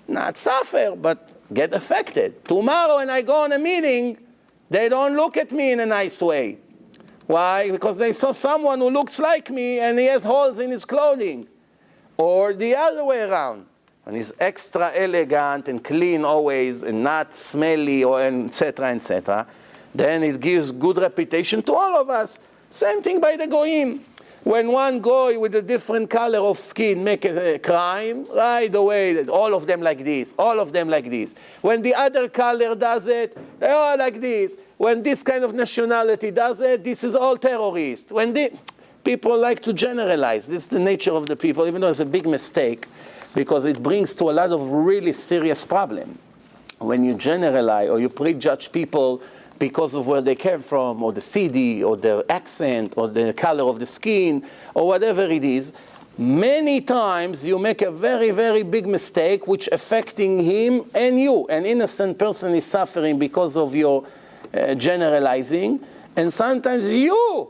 [SPEAKER 1] Not suffer, but get affected. Tomorrow when I go on a meeting, they don't look at me in a nice way. Why? Because they saw someone who looks like me and he has holes in his clothing. Or the other way around. And he's extra elegant and clean always and not smelly or etc. etc. Then it gives good reputation to all of us. Same thing by the goyim. When one goy with a different color of skin make a crime, right away, all of them like this, all of them like this. When the other color does it, they all like this. When this kind of nationality does it, this is all terrorist. When people like to generalize. This is the nature of the people, even though it's a big mistake, because it brings to a lot of really serious problem. When you generalize or you prejudge people because of where they came from, or the city, or their accent, or the color of the skin, or whatever it is, many times you make a very, very big mistake which affecting him and you. An innocent person is suffering because of your generalizing, and sometimes you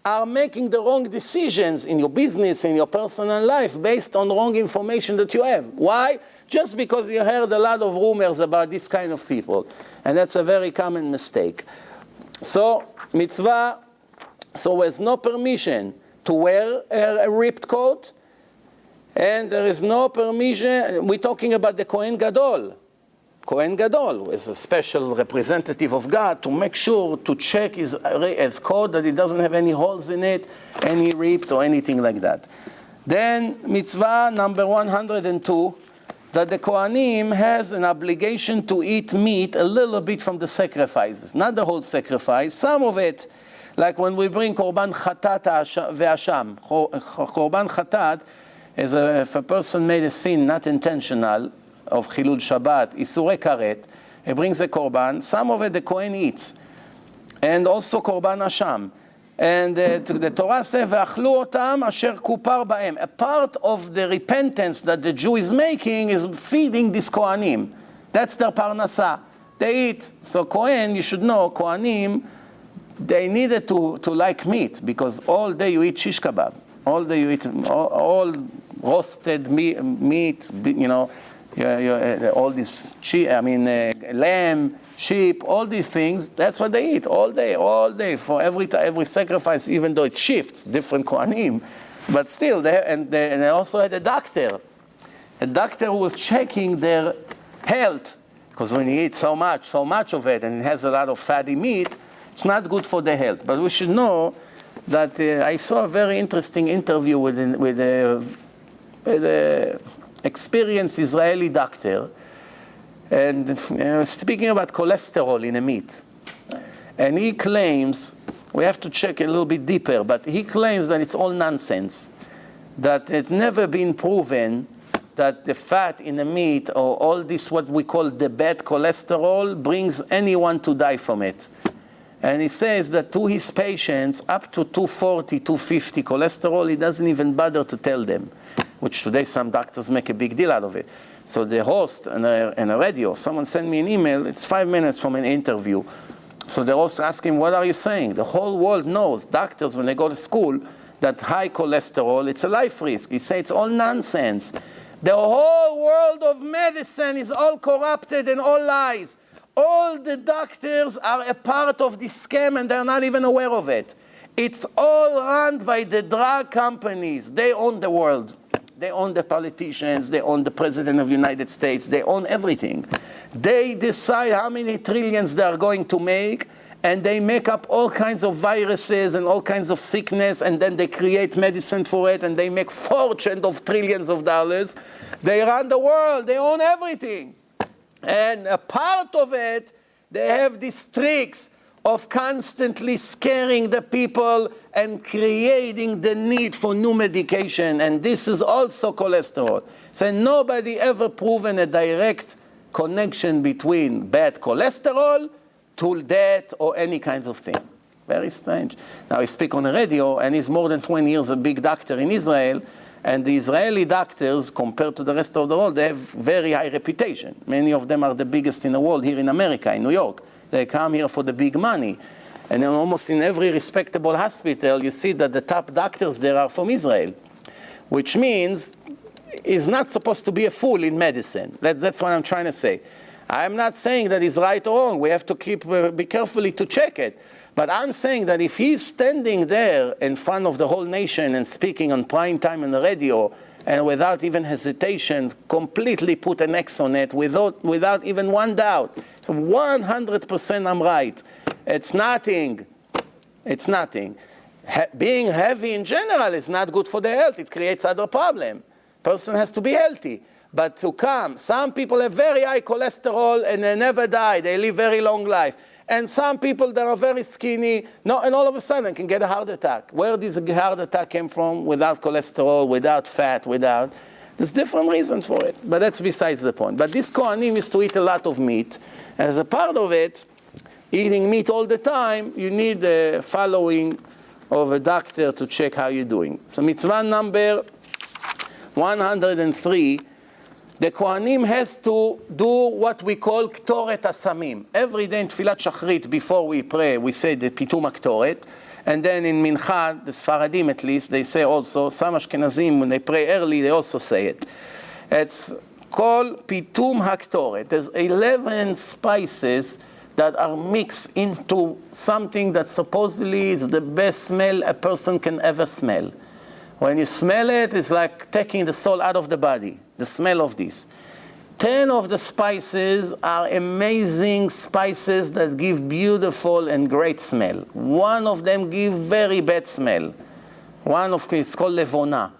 [SPEAKER 1] are making the wrong decisions in your business, in your personal life, based on wrong information that you have. Why? Just because you heard a lot of rumors about this kind of people. And that's a very common mistake. So, mitzvah, so there's no permission to wear a ripped coat, and there is no permission, we're talking about the Kohen Gadol. Kohen Gadol is a special representative of God to make sure to check his coat that it doesn't have any holes in it, any ripped or anything like that. Then mitzvah number 102, that the Kohanim has an obligation to eat meat a little bit from the sacrifices, not the whole sacrifice, some of it, like when we bring korban chatat ve'asham. Korban chatat is if a person made a sin not intentional, of Chilul Shabbat, Isurei Karet, he brings a korban, some of it the Kohen eats, and also korban Asham. And the Torah says, "Ve'achlu otam asher kupar ba'em." A part of the repentance that the Jew is making is feeding these Kohanim. That's their parnasa. They eat. So Kohen, you should know, Kohanim, they needed to like meat, because all day you eat shish kebab. All day you eat all roasted meat, you know, all this lamb, sheep, all these things, that's what they eat all day, for every sacrifice, even though it shifts, different Kohanim. But still, they also had a doctor who was checking their health, because when you eat so much of it, and it has a lot of fatty meat, it's not good for the health. But we should know that I saw a very interesting interview with a experienced Israeli doctor, and speaking about cholesterol in a meat. And he claims, we have to check a little bit deeper, but he claims that it's all nonsense, that it's never been proven that the fat in the meat, or all this what we call the bad cholesterol, brings anyone to die from it. And he says that to his patients, up to 240, 250 cholesterol, he doesn't even bother to tell them, which today some doctors make a big deal out of it. So the host and a radio, someone sent me an email, it's 5 minutes from an interview. So the host asked him, what are you saying? The whole world knows, doctors, when they go to school, that high cholesterol, it's a life risk. He said it's all nonsense. The whole world of medicine is all corrupted and all lies. All the doctors are a part of this scam and they're not even aware of it. It's all run by the drug companies. They own the world. They own the politicians. They own the president of the United States. They own everything. They decide how many trillions they are going to make, and they make up all kinds of viruses and all kinds of sickness, and then they create medicine for it, and they make fortunes of trillions of dollars. They run the world. They own everything. And a part of it, they have these tricks of constantly scaring the people and creating the need for new medication. And this is also cholesterol. So nobody ever proven a direct connection between bad cholesterol to death or any kinds of thing. Very strange. Now, he speaks on the radio, and he's more than 20 years a big doctor in Israel, and the Israeli doctors, compared to the rest of the world, they have very high reputation. Many of them are the biggest in the world here in America, in New York. They come here for the big money. And then almost in every respectable hospital, you see that the top doctors there are from Israel, which means he's not supposed to be a fool in medicine. That's what I'm trying to say. I'm not saying that he's right or wrong. We have to be carefully to check it. But I'm saying that if he's standing there in front of the whole nation and speaking on prime time on the radio, and without even hesitation, completely put an X on it, without even one doubt, so 100% I'm right. It's nothing. It's nothing. Being heavy in general is not good for the health. It creates other problems. Person has to be healthy. But to come, some people have very high cholesterol and they never die. They live very long life. And some people that are very skinny, no, and all of a sudden can get a heart attack. Where does a heart attack came from? Without cholesterol, without fat, without. There's different reasons for it. But that's besides the point. But this Kohanim is to eat a lot of meat. As a part of it, eating meat all the time, you need the following of a doctor to check how you're doing. So mitzvah number 103, the Kohanim has to do what we call Ktoret Asamim. Every day in Tfilat Shachrit, before we pray, we say the Pitum HaKtoret. And then in Mincha, the Sfaradim at least, they say also, some Ashkenazim, when they pray early, they also say it. It's called Pitum HaKtoret. There's 11 spices that are mixed into something that supposedly is the best smell a person can ever smell. When you smell it, it's like taking the soul out of the body, the smell of this. 10 of the spices are amazing spices that give beautiful and great smell. One of them gives very bad smell. One of them is called levona.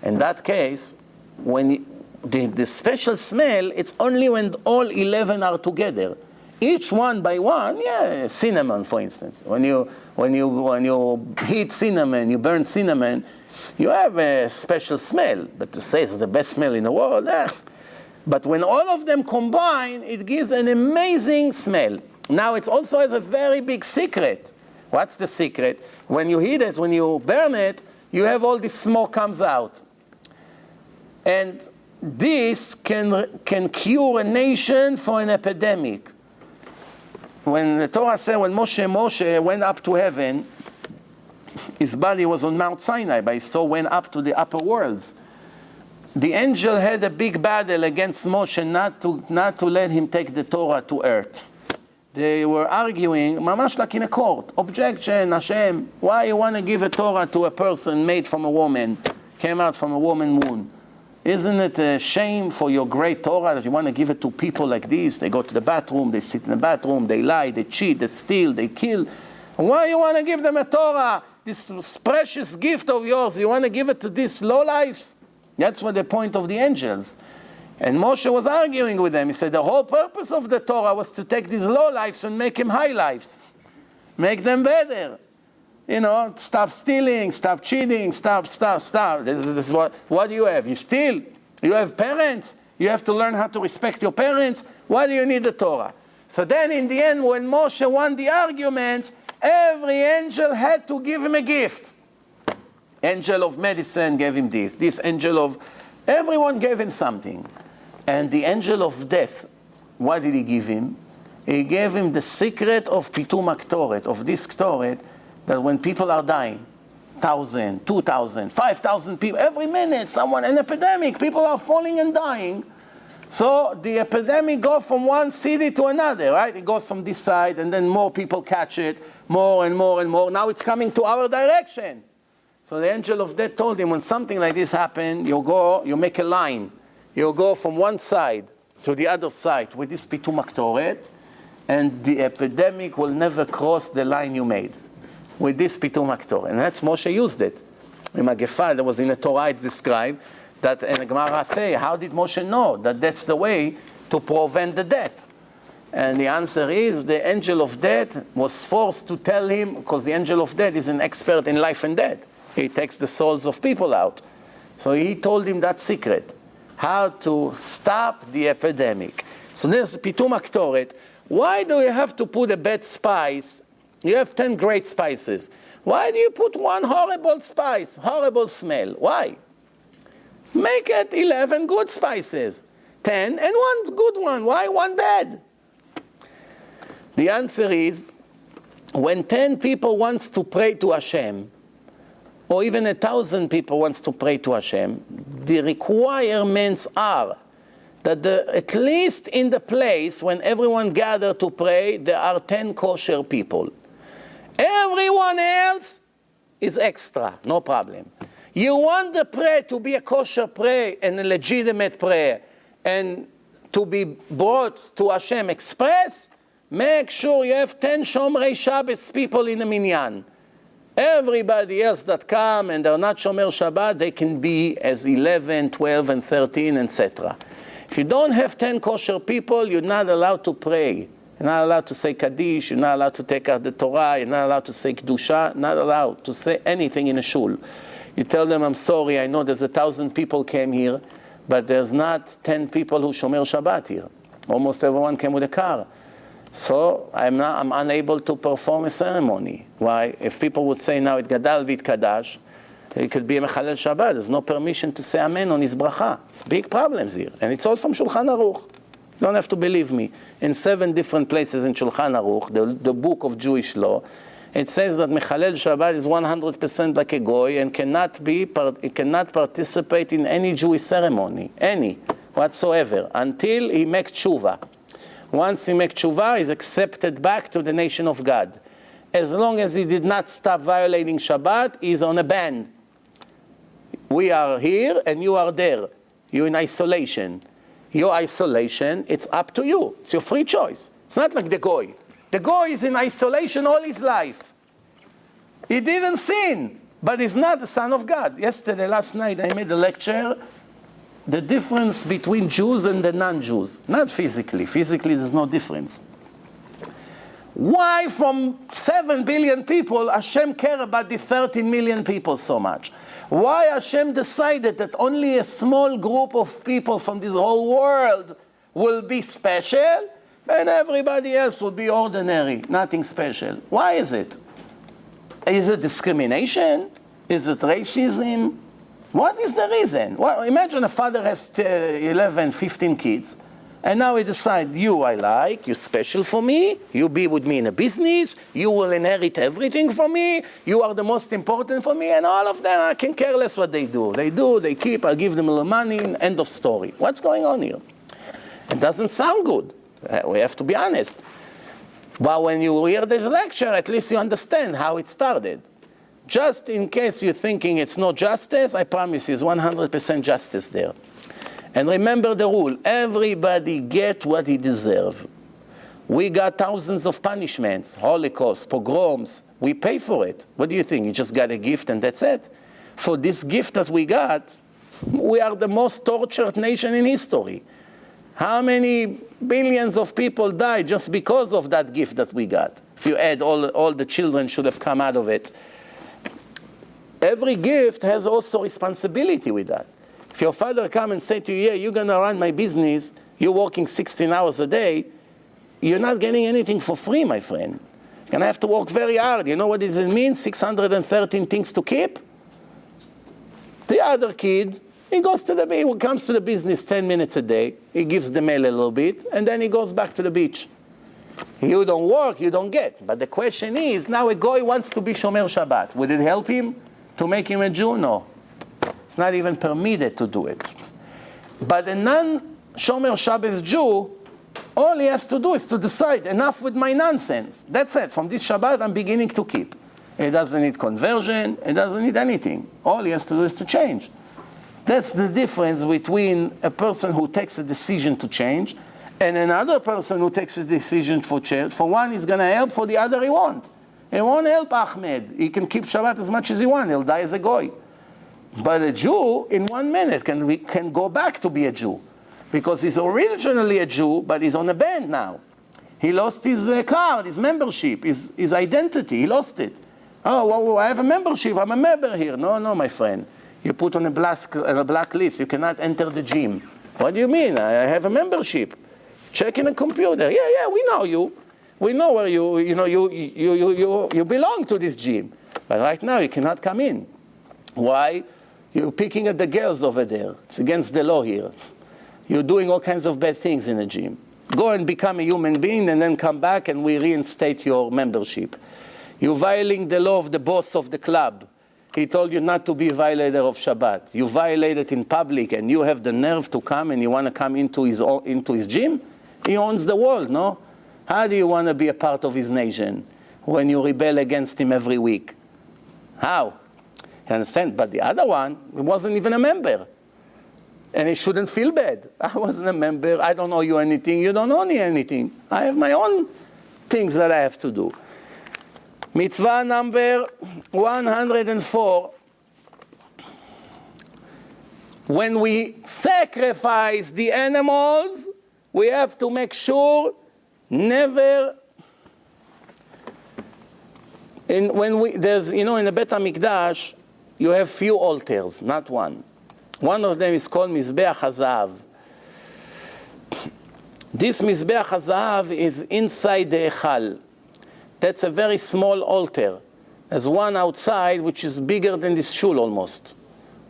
[SPEAKER 1] In that case, when the special smell, it's only when all 11 are together. Each one by one, yeah, cinnamon, for instance. When you heat cinnamon, you burn cinnamon, you have a special smell. But to say it's the best smell in the world, But when all of them combine, it gives an amazing smell. Now, it also has a very big secret. What's the secret? When you heat it, when you burn it, you have all this smoke comes out. And this can cure a nation for an epidemic. When the Torah said, when Moshe went up to heaven, his body was on Mount Sinai, but his soul went up to the upper worlds. The angel had a big battle against Moshe not to let him take the Torah to earth. They were arguing, mamash like in a court. Objection, Hashem, why you want to give a Torah to a person made from a woman, came out from a woman womb? Isn't it a shame for your great Torah that you want to give it to people like this? They go to the bathroom, they sit in the bathroom, they lie, they cheat, they steal, they kill. Why you want to give them a Torah? This precious gift of yours, you want to give it to these lowlifes? That's what the point of the angels. And Moshe was arguing with them. He said the whole purpose of the Torah was to take these lowlifes and make them high lives. Make them better. You know, stop stealing, stop cheating, stop. This is what do you have? You steal? You have parents? You have to learn how to respect your parents? Why do you need the Torah? So then in the end, when Moshe won the argument, every angel had to give him a gift. Angel of medicine gave him this. This angel of... Everyone gave him something. And the angel of death, what did he give him? He gave him the secret of Pitum HaKtoret, of this Ktoret, that when people are dying, 1,000, 2,000, 5,000 people, every minute, an epidemic, people are falling and dying. So the epidemic goes from one city to another, right? It goes from this side, and then more people catch it, more and more and more. Now it's coming to our direction. So the angel of death told him, when something like this happens, you make a line. You go from one side to the other side with this Pitum HaKtoret, and the epidemic will never cross the line you made. With this Pitum HaKtoret. And that's Moshe used it. In Magefah, that was in the Torah, it's described, that in the Gemara say, how did Moshe know that that's the way to prevent the death? And the answer is, the angel of death was forced to tell him, because the angel of death is an expert in life and death. He takes the souls of people out. So he told him that secret, how to stop the epidemic. So there's pitum aktoret. Why do you have to put a bad spice? You have 10 great spices. Why do you put one horrible spice, horrible smell? Why? Make it 11 good spices, 10 and one good one. Why one bad? The answer is, when 10 people wants to pray to Hashem, or even 1,000 people wants to pray to Hashem, the requirements are that at least in the place when everyone gather to pray, there are 10 kosher people. Everyone else is extra, no problem. You want the prayer to be a kosher prayer and a legitimate prayer and to be brought to Hashem express, make sure you have 10 Shomrei Shabbos people in the minyan. Everybody else that come and they're not Shomer Shabbat, they can be as 11, 12, and 13, etc. If you don't have 10 kosher people, you're not allowed to pray. You're not allowed to say Kaddish, you're not allowed to take out the Torah, you're not allowed to say Kedusha, not allowed to say anything in a shul. You tell them, I'm sorry, I know there's 1,000 people came here, but there's not 10 people who Shomer Shabbat here. Almost everyone came with a car. So I'm unable to perform a ceremony. Why? If people would say now it Gadal v'it Kadash, it could be a Mechalel Shabbat. There's no permission to say Amen on his bracha. It's big problems here. And it's all from Shulchan Aruch. You don't have to believe me. In 7 different places in Shulchan Aruch, the book of Jewish law, it says that Mechalel Shabbat is 100% like a goy and cannot participate in any Jewish ceremony, any, whatsoever, until he makes tshuva. Once he makes tshuva, he's accepted back to the nation of God. As long as he did not stop violating Shabbat, he's on a ban. We are here and you are there. You're in isolation. Your isolation, it's up to you. It's your free choice. It's not like the goy. The goy is in isolation all his life. He didn't sin, but he's not the son of God. Last night, I made a lecture, the difference between Jews and the non-Jews. Not physically. Physically, there's no difference. Why from 7 billion people, Hashem care about the 13 million people so much? Why Hashem decided that only a small group of people from this whole world will be special, and everybody else will be ordinary, nothing special? Why is it? Is it discrimination? Is it racism? What is the reason? Well, imagine a father has 11, 15 kids, and now he decides, you I like, you're special for me, you be with me in a business, you will inherit everything from me, you are the most important for me, and all of them, I can care less what they do. They keep, I give them a little money, end of story. What's going on here? It doesn't sound good. We have to be honest. But when you hear this lecture, at least you understand how it started. Just in case you're thinking it's no justice, I promise you, it's 100% justice there. And remember the rule, everybody get what he deserves. We got thousands of punishments, Holocaust, pogroms, we pay for it. What do you think? You just got a gift and that's it? For this gift that we got, we are the most tortured nation in history. How many billions of people died just because of that gift that we got? If you add all the children should have come out of it. Every gift has also responsibility with that. If your father come and say to you, yeah, you're going to run my business, you're working 16 hours a day, you're not getting anything for free, my friend. You're going to have to work very hard. You know what does it mean? 613 things to keep? The other kid, he comes to the business 10 minutes a day, he gives the mail a little bit, and then he goes back to the beach. You don't work, you don't get. But the question is, now a guy wants to be Shomer Shabbat. Would it help him to make him a Jew? No. It's not even permitted to do it. But a non-Shomer Shabbos Jew, all he has to do is to decide, enough with my nonsense. That's it. From this Shabbat, I'm beginning to keep. It doesn't need conversion. It doesn't need anything. All he has to do is to change. That's the difference between a person who takes a decision to change and another person who takes a decision for change. For one, he's going to help. For the other, he won't. He won't help Ahmed. He can keep Shabbat as much as he wants. He'll die as a goy. But a Jew, in 1 minute, can go back to be a Jew. Because he's originally a Jew, but he's on a ban now. He lost his card, his membership, his identity. He lost it. Oh, well, I have a membership. I'm a member here. No, my friend. You put on a black list. You cannot enter the gym. What do you mean? I have a membership. Checking a computer. Yeah, we know you. We know where you belong to this gym. But right now you cannot come in. Why? You're picking at the girls over there. It's against the law here. You're doing all kinds of bad things in the gym. Go and become a human being and then come back and we reinstate your membership. You're violating the law of the boss of the club. He told you not to be a violator of Shabbat. You violate it in public and you have the nerve to come and you want to come into his gym? He owns the world, no? How do you want to be a part of his nation when you rebel against him every week? How? You understand? But the other one, he wasn't even a member. And he shouldn't feel bad. I wasn't a member. I don't owe you anything. You don't owe me anything. I have my own things that I have to do. Mitzvah number 104. When we sacrifice the animals, we have to make sure never. In the Bet HaMikdash, you have few altars, not one. One of them is called Mizbeach HaZahav. This Mizbeach HaZahav is inside the Echal. That's a very small altar. There's one outside which is bigger than this shul almost.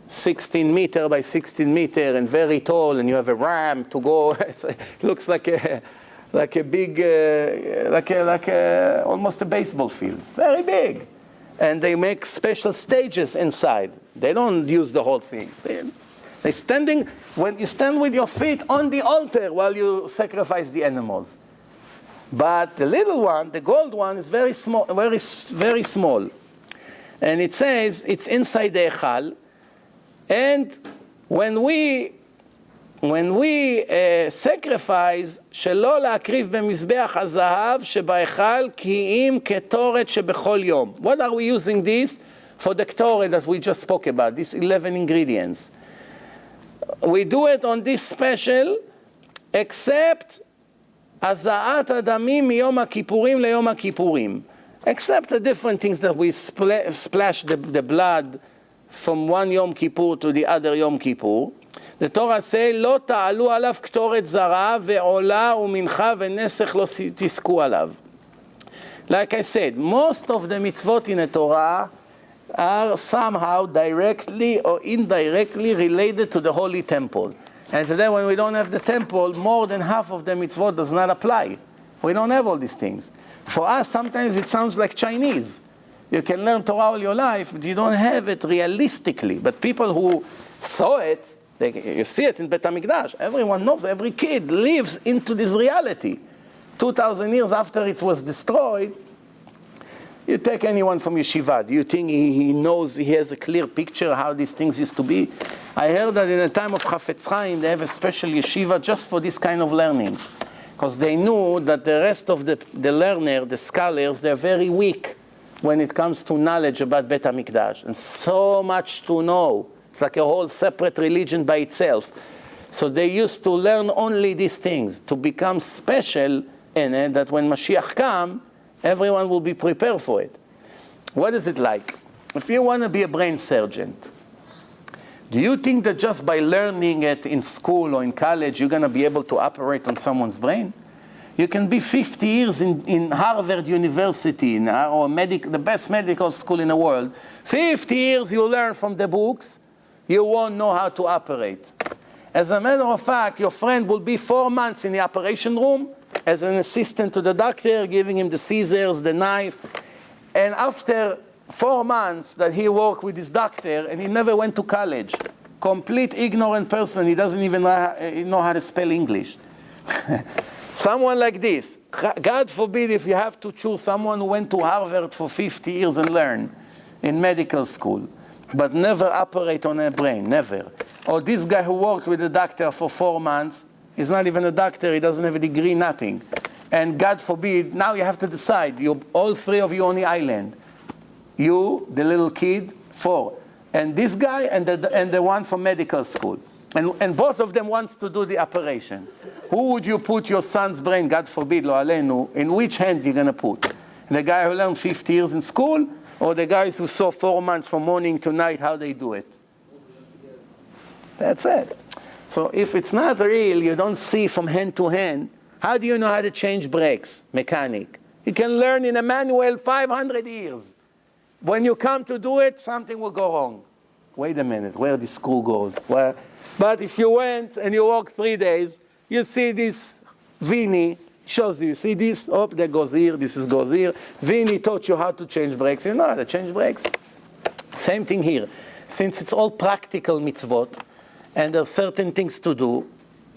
[SPEAKER 1] 16 meter by 16 meter and very tall, and you have a ramp to go. It looks like a big, almost a baseball field. Very big. And they make special stages inside. They don't use the whole thing. They're standing, when you stand with your feet on the altar while you sacrifice the animals. But the little one, the gold one, is very small, very small. And it says it's inside the Echal. And when we sacrifice, שלא להקריב במזבח הזהב שבהיכל כי אם קטורת שבכל יום. What are we using this? For the ketoret that we just spoke about, these 11 ingredients. We do it on this special, except הזעת הדמים מיום הכיפורים ליום הכיפורים. Except the different things that we splash the blood from one Yom Kippur to the other Yom Kippur. The Torah says, לא תעלו עליו קטורת זרה ועולה ומנחה ונסך לא תזכו עליו. Like I said, most of the mitzvot in the Torah are somehow directly or indirectly related to the Holy Temple. And today when we don't have the temple, more than half of the mitzvot does not apply. We don't have all these things. For us, sometimes it sounds like Chinese. You can learn Torah all your life, but you don't have it realistically. But people who saw it, you see it in Bet HaMikdash. Everyone knows, every kid lives into this reality. 2,000 years after it was destroyed, you take anyone from yeshiva, do you think he knows, he has a clear picture how these things used to be? I heard that in the time of Chafetz Chaim, they have a special yeshiva just for this kind of learnings. Because they knew that the rest of the learner, the scholars, they're very weak when it comes to knowledge about Bet HaMikdash. And so much to know. It's like a whole separate religion by itself. So they used to learn only these things, to become special in it, that when Mashiach comes, everyone will be prepared for it. What is it like? If you want to be a brain surgeon, do you think that just by learning it in school or in college, you're going to be able to operate on someone's brain? You can be 50 years in Harvard University, or the best medical school in the world. 50 years you learn from the books, you won't know how to operate. As a matter of fact, your friend will be 4 months in the operation room as an assistant to the doctor, giving him the scissors, the knife. And after 4 months that he worked with his doctor, and he never went to college, complete ignorant person, he doesn't even know how to spell English. Someone like this, God forbid if you have to choose someone who went to Harvard for 50 years and learned in medical school, but never operate on a brain, never. Or this guy who worked with a doctor for 4 months, he's not even a doctor, he doesn't have a degree, nothing. And God forbid, now you have to decide, all 3 of you on the island. You, the little kid, 4. And this guy and the one from medical school. And both of them wants to do the operation. Who would you put your son's brain, God forbid, lo alenu, in which hands you're going to put? The guy who learned 50 years in school, or the guys who saw 4 months from morning to night how they do it? That's it. So if it's not real, you don't see from hand to hand, How do you know how to change brakes? Mechanic. You can learn in a manual 500 years. When you come to do it, something will go wrong. Wait a minute, where the screw goes? Where? But if you went and you walk 3 days, you see this Vini shows you see this, oh, that goes here, this goes here. Vini taught you how to change brakes. You know how to change brakes. Same thing here. Since it's all practical mitzvot, and there's certain things to do,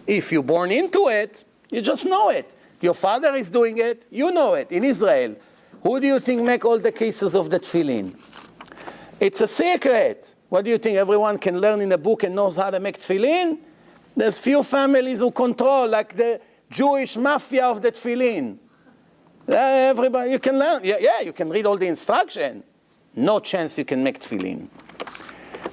[SPEAKER 1] if you're born into it, you just know it. Your father is doing it, you know it. In Israel, who do you think make all the cases of the tefillin? It's a secret. What do you think? Everyone can learn in a book and knows how to make tefillin? There's few families who control, like the Jewish mafia of the tefillin. Everybody, you can learn. Yeah, you can read all the instruction. No chance you can make tefillin.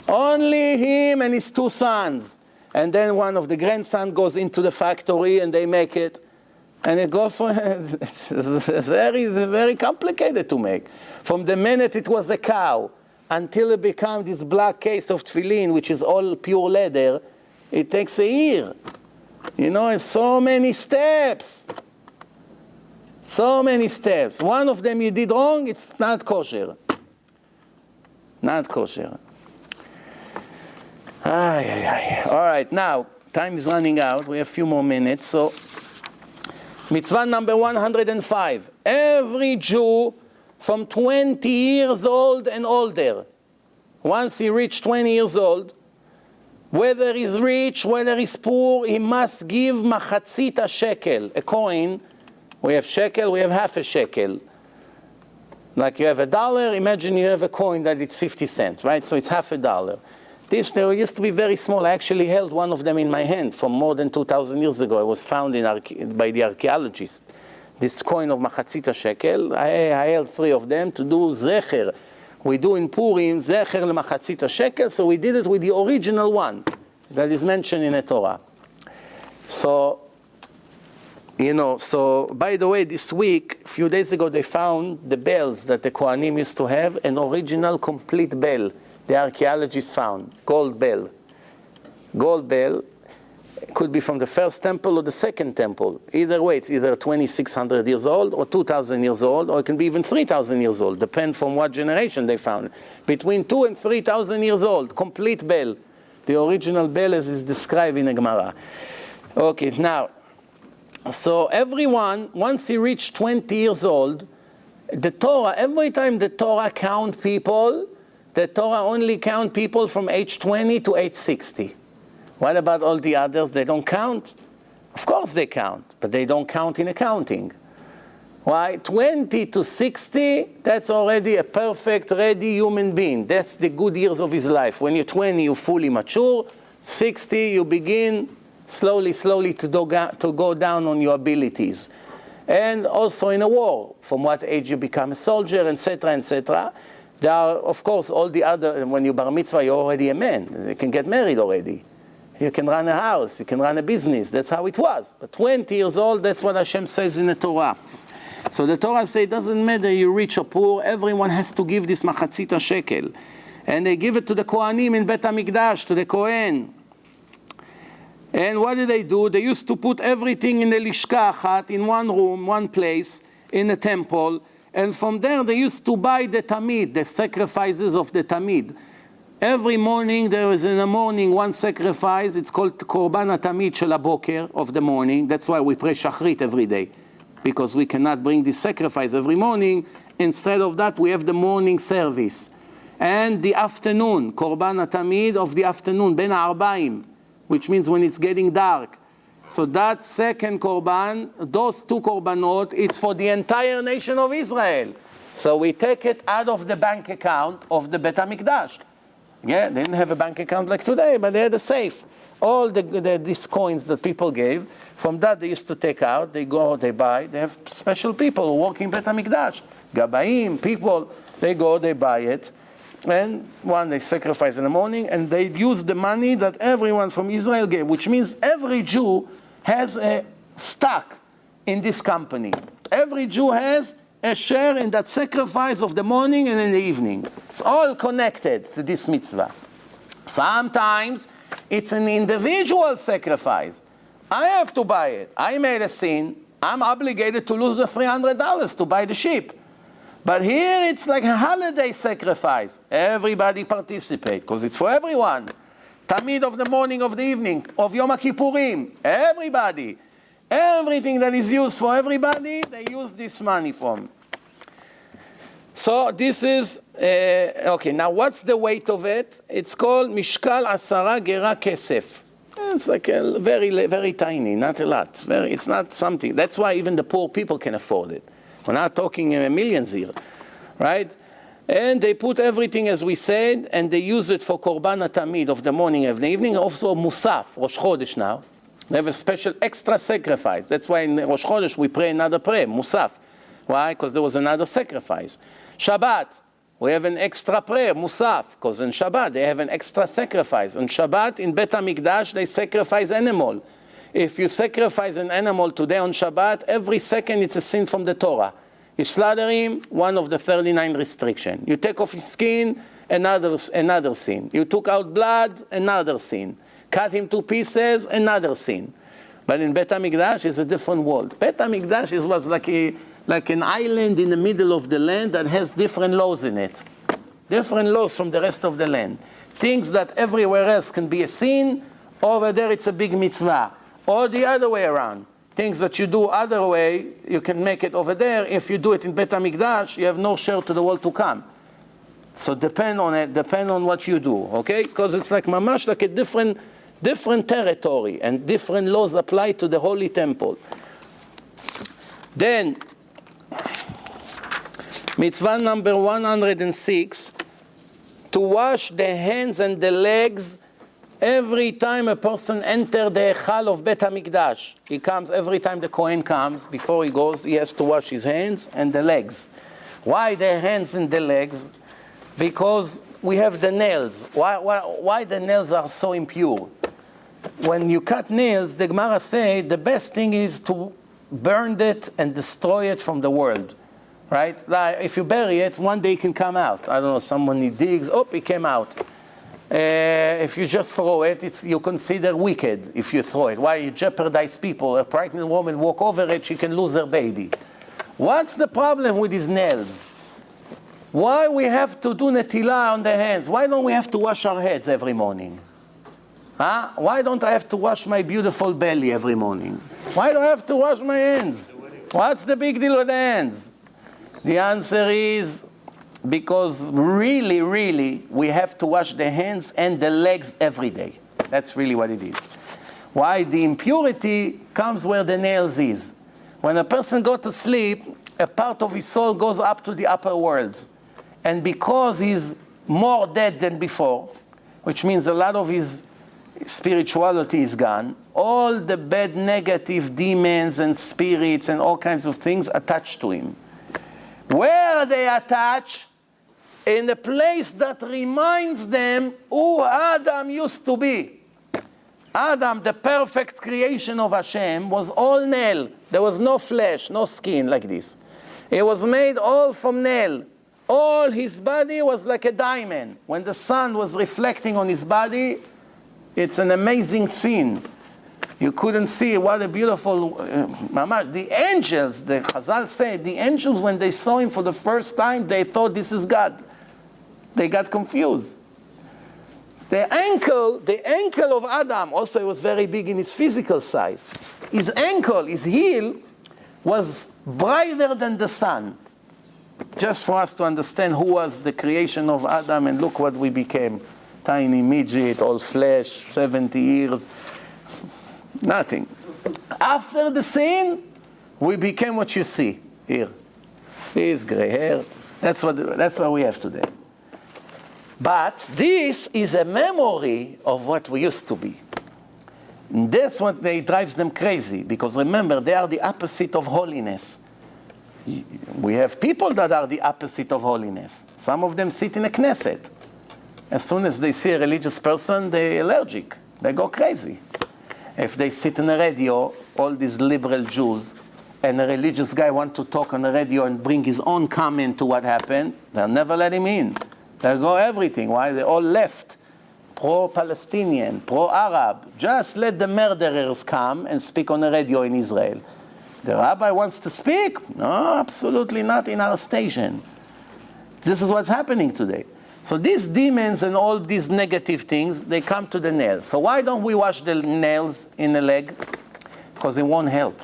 [SPEAKER 1] Only him and his 2 sons. And then one of the grandsons goes into the factory and they make it. And it goes for, it's very complicated to make. From the minute it was a cow until it becomes this black case of tefillin, which is all pure leather, it takes a year. You know, it's so many steps. So many steps. One of them you did wrong, it's not kosher. Not kosher. All right, now, time is running out. We have a few more minutes. So, mitzvah number 105. Every Jew from 20 years old and older, once he reached 20 years old, whether he's rich, whether he's poor, he must give machatzit shekel, a coin. We have shekel, we have half a shekel. Like you have $1, imagine you have a coin that it's 50 cents, right? So it's half $1. This, they used to be very small. I actually held one of them in my hand from more than 2,000 years ago. It was found by the archaeologists. This coin of machatzit shekel, I held 3 of them to do zecher. We do in Purim, zecher le-machatzit shekel, so we did it with the original one that is mentioned in the Torah. So, you know, so by the way, this week, a few days ago, they found the bells that the Kohanim used to have, an original complete bell. The archaeologists found, gold bell. Gold bell could be from the first temple or the second temple. Either way, it's either 2,600 years old or 2,000 years old, or it can be even 3,000 years old, depend from what generation they found. Between 2,000 and 3,000 years old, complete bell. The original bell as is described in the Gemara. Okay, now, so everyone, once he reached 20 years old, the Torah, every time the Torah count people, the Torah only count people from age 20 to age 60. What about all the others? They don't count? Of course they count, but they don't count in accounting. Why? 20 to 60, that's already a perfect, ready human being. That's the good years of his life. When you're 20, you're fully mature. 60, you begin slowly to go down on your abilities. And also in a war, from what age you become a soldier, etc., etc. There are, of course, all the other, when you bar mitzvah, you're already a man. You can get married already. You can run a house, you can run a business. That's how it was. But 20 years old, that's what Hashem says in the Torah. So the Torah says it doesn't matter you're rich or poor, everyone has to give this machatzit shekel. And they give it to the Kohanim in Bet HaMikdash, to the Kohen. And what did they do? They used to put everything in the lishka achat, in one room, one place, in the temple. And from there they used to buy the tamid, the sacrifices of the tamid. Every morning there is in the morning one sacrifice. It's called korban tamid shel haboker, of the morning. That's why we pray shachrit every day, because we cannot bring this sacrifice every morning. Instead of that, we have the morning service. And the afternoon, korban tamid of the afternoon, ben ha'arbaim, which means when it's getting dark. So that second korban, those 2 korbanot, it's for the entire nation of Israel. So we take it out of the bank account of the Bet HaMikdash. Yeah, they didn't have a bank account like today, but they had a safe. All these coins that people gave, from that they used to take out, they go, they buy. They have special people who work in Bet HaMikdash. Gabaim, people, they go, they buy it. And one, they sacrifice in the morning, and they use the money that everyone from Israel gave, which means every Jew has a stock in this company. Every Jew has a share in that sacrifice of the morning and in the evening. It's all connected to this mitzvah. Sometimes it's an individual sacrifice. I have to buy it. I made a sin. I'm obligated to lose the $300 to buy the sheep. But here it's like a holiday sacrifice. Everybody participate, because it's for everyone. Tamid of the morning, of the evening, of Yom Kippurim, everybody. Everything that is used for everybody, they use this money from. So this is, okay, now what's the weight of it? It's called Mishkal Asara Gera Kesef. It's like a very, very tiny, not a lot. It's not something. That's why even the poor people can afford it. We're not talking millions here, right? And they put everything, as we said, and they use it for Korban HaTamid of the morning and the evening. Also Musaf, Rosh Chodesh now. They have a special extra sacrifice. That's why in Rosh Chodesh we pray another prayer, Musaf. Why? Because there was another sacrifice. Shabbat, we have an extra prayer, Musaf, because in Shabbat they have an extra sacrifice. On Shabbat, in Bet HaMikdash, they sacrifice animal. If you sacrifice an animal today on Shabbat, every second it's a sin from the Torah. You slaughter him, one of the 39 restrictions. You take off his skin, another sin. You took out blood, another sin. Cut him to pieces, another sin. But in Bet HaMikdash, it's a different world. Bet HaMikdash was like an island in the middle of the land that has different laws in it. Different laws from the rest of the land. Things that everywhere else can be a sin, over there it's a big mitzvah. Or the other way around. Things that you do other way, you can make it over there. If you do it in Bet HaMikdash, you have no share to the world to come. So depend on what you do, okay? Because it's like mamash, like a different territory, and different laws apply to the holy temple. Then, mitzvah number 106, to wash the hands and the legs every time a person enters the Echal of Bet HaMikdash. He comes, every time the Kohen comes, before he goes, he has to wash his hands and the legs. Why the hands and the legs? Because we have the nails. Why the nails are so impure? When you cut nails, the Gemara say the best thing is to burn it and destroy it from the world. Right? Like if you bury it, one day it can come out. I don't know, someone digs, it came out. If you just throw it, you consider wicked if you throw it. Why? You jeopardize people. A pregnant woman walk over it, she can lose her baby. What's the problem with these nails? Why we have to do netilah on the hands? Why don't we have to wash our heads every morning? Huh? Why don't I have to wash my beautiful belly every morning? Why do I have to wash my hands? What's the big deal with the hands? The answer is because really, we have to wash the hands and the legs every day. That's really what it is. Why? The impurity comes where the nails is. When a person goes to sleep, a part of his soul goes up to the upper world. And because he's more dead than before, which means a lot of his spirituality is gone, all the bad negative demons and spirits and all kinds of things attached to him. Where they attach? In a place that reminds them who Adam used to be. Adam, the perfect creation of Hashem, was all nail. There was no flesh, no skin like this. It was made all from nail. All his body was like a diamond. When the sun was reflecting on his body, it's an amazing scene. You couldn't see what a beautiful the angels, the Chazal say, the angels, when they saw him for the first time, they thought this is God. They got confused. The ankle of Adam, also it was very big in his physical size. His ankle, his heel, was brighter than the sun. Just for us to understand who was the creation of Adam, and look what we became. Tiny midget, all flesh, 70 years. Nothing. After the sin, we became what you see here. This gray hair. That's what we have today. But this is a memory of what we used to be. And that's what drives them crazy. Because remember, they are the opposite of holiness. We have people that are the opposite of holiness. Some of them sit in a Knesset. As soon as they see a religious person, they're allergic. They go crazy. If they sit on the radio, all these liberal Jews, and a religious guy wants to talk on the radio and bring his own comment to what happened, they'll never let him in. They'll go everything. Why? They all left. Pro-Palestinian, pro-Arab. Just let the murderers come and speak on the radio in Israel. The rabbi wants to speak? No, absolutely not in our station. This is what's happening today. So these demons and all these negative things, they come to the nails. So why don't we wash the nails in the leg? Because it won't help.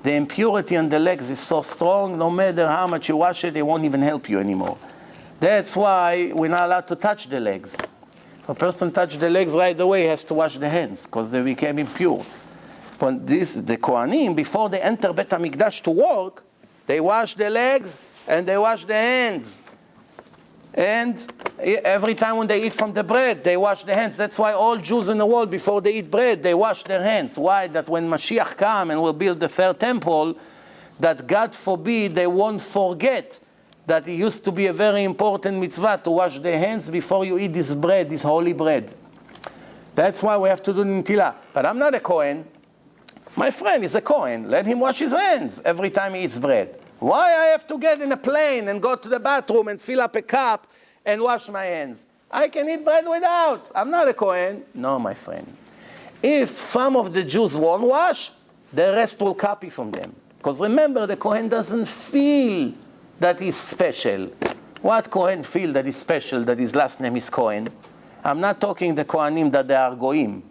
[SPEAKER 1] The impurity on the legs is so strong, no matter how much you wash it, it won't even help you anymore. That's why we're not allowed to touch the legs. If a person touches the legs right away, he has to wash the hands, because they became impure. But the Kohanim, before they enter Bet HaMikdash to work, they wash the legs and they wash the hands. And every time when they eat from the bread, they wash their hands. That's why all Jews in the world, before they eat bread, they wash their hands. Why? That when Mashiach comes and will build the third temple, that God forbid they won't forget that it used to be a very important mitzvah to wash their hands before you eat this bread, this holy bread. That's why we have to do Nitilah. But I'm not a Kohen. My friend is a Kohen. Let him wash his hands every time he eats bread. Why I have to get in a plane and go to the bathroom and fill up a cup and wash my hands? I can eat bread without. I'm not a Kohen. No, my friend. If some of the Jews won't wash, the rest will copy from them. Because remember, the Kohen doesn't feel that he's special. What Kohen feel that he's special, that his last name is Kohen? I'm not talking the Kohanim that they are Goyim.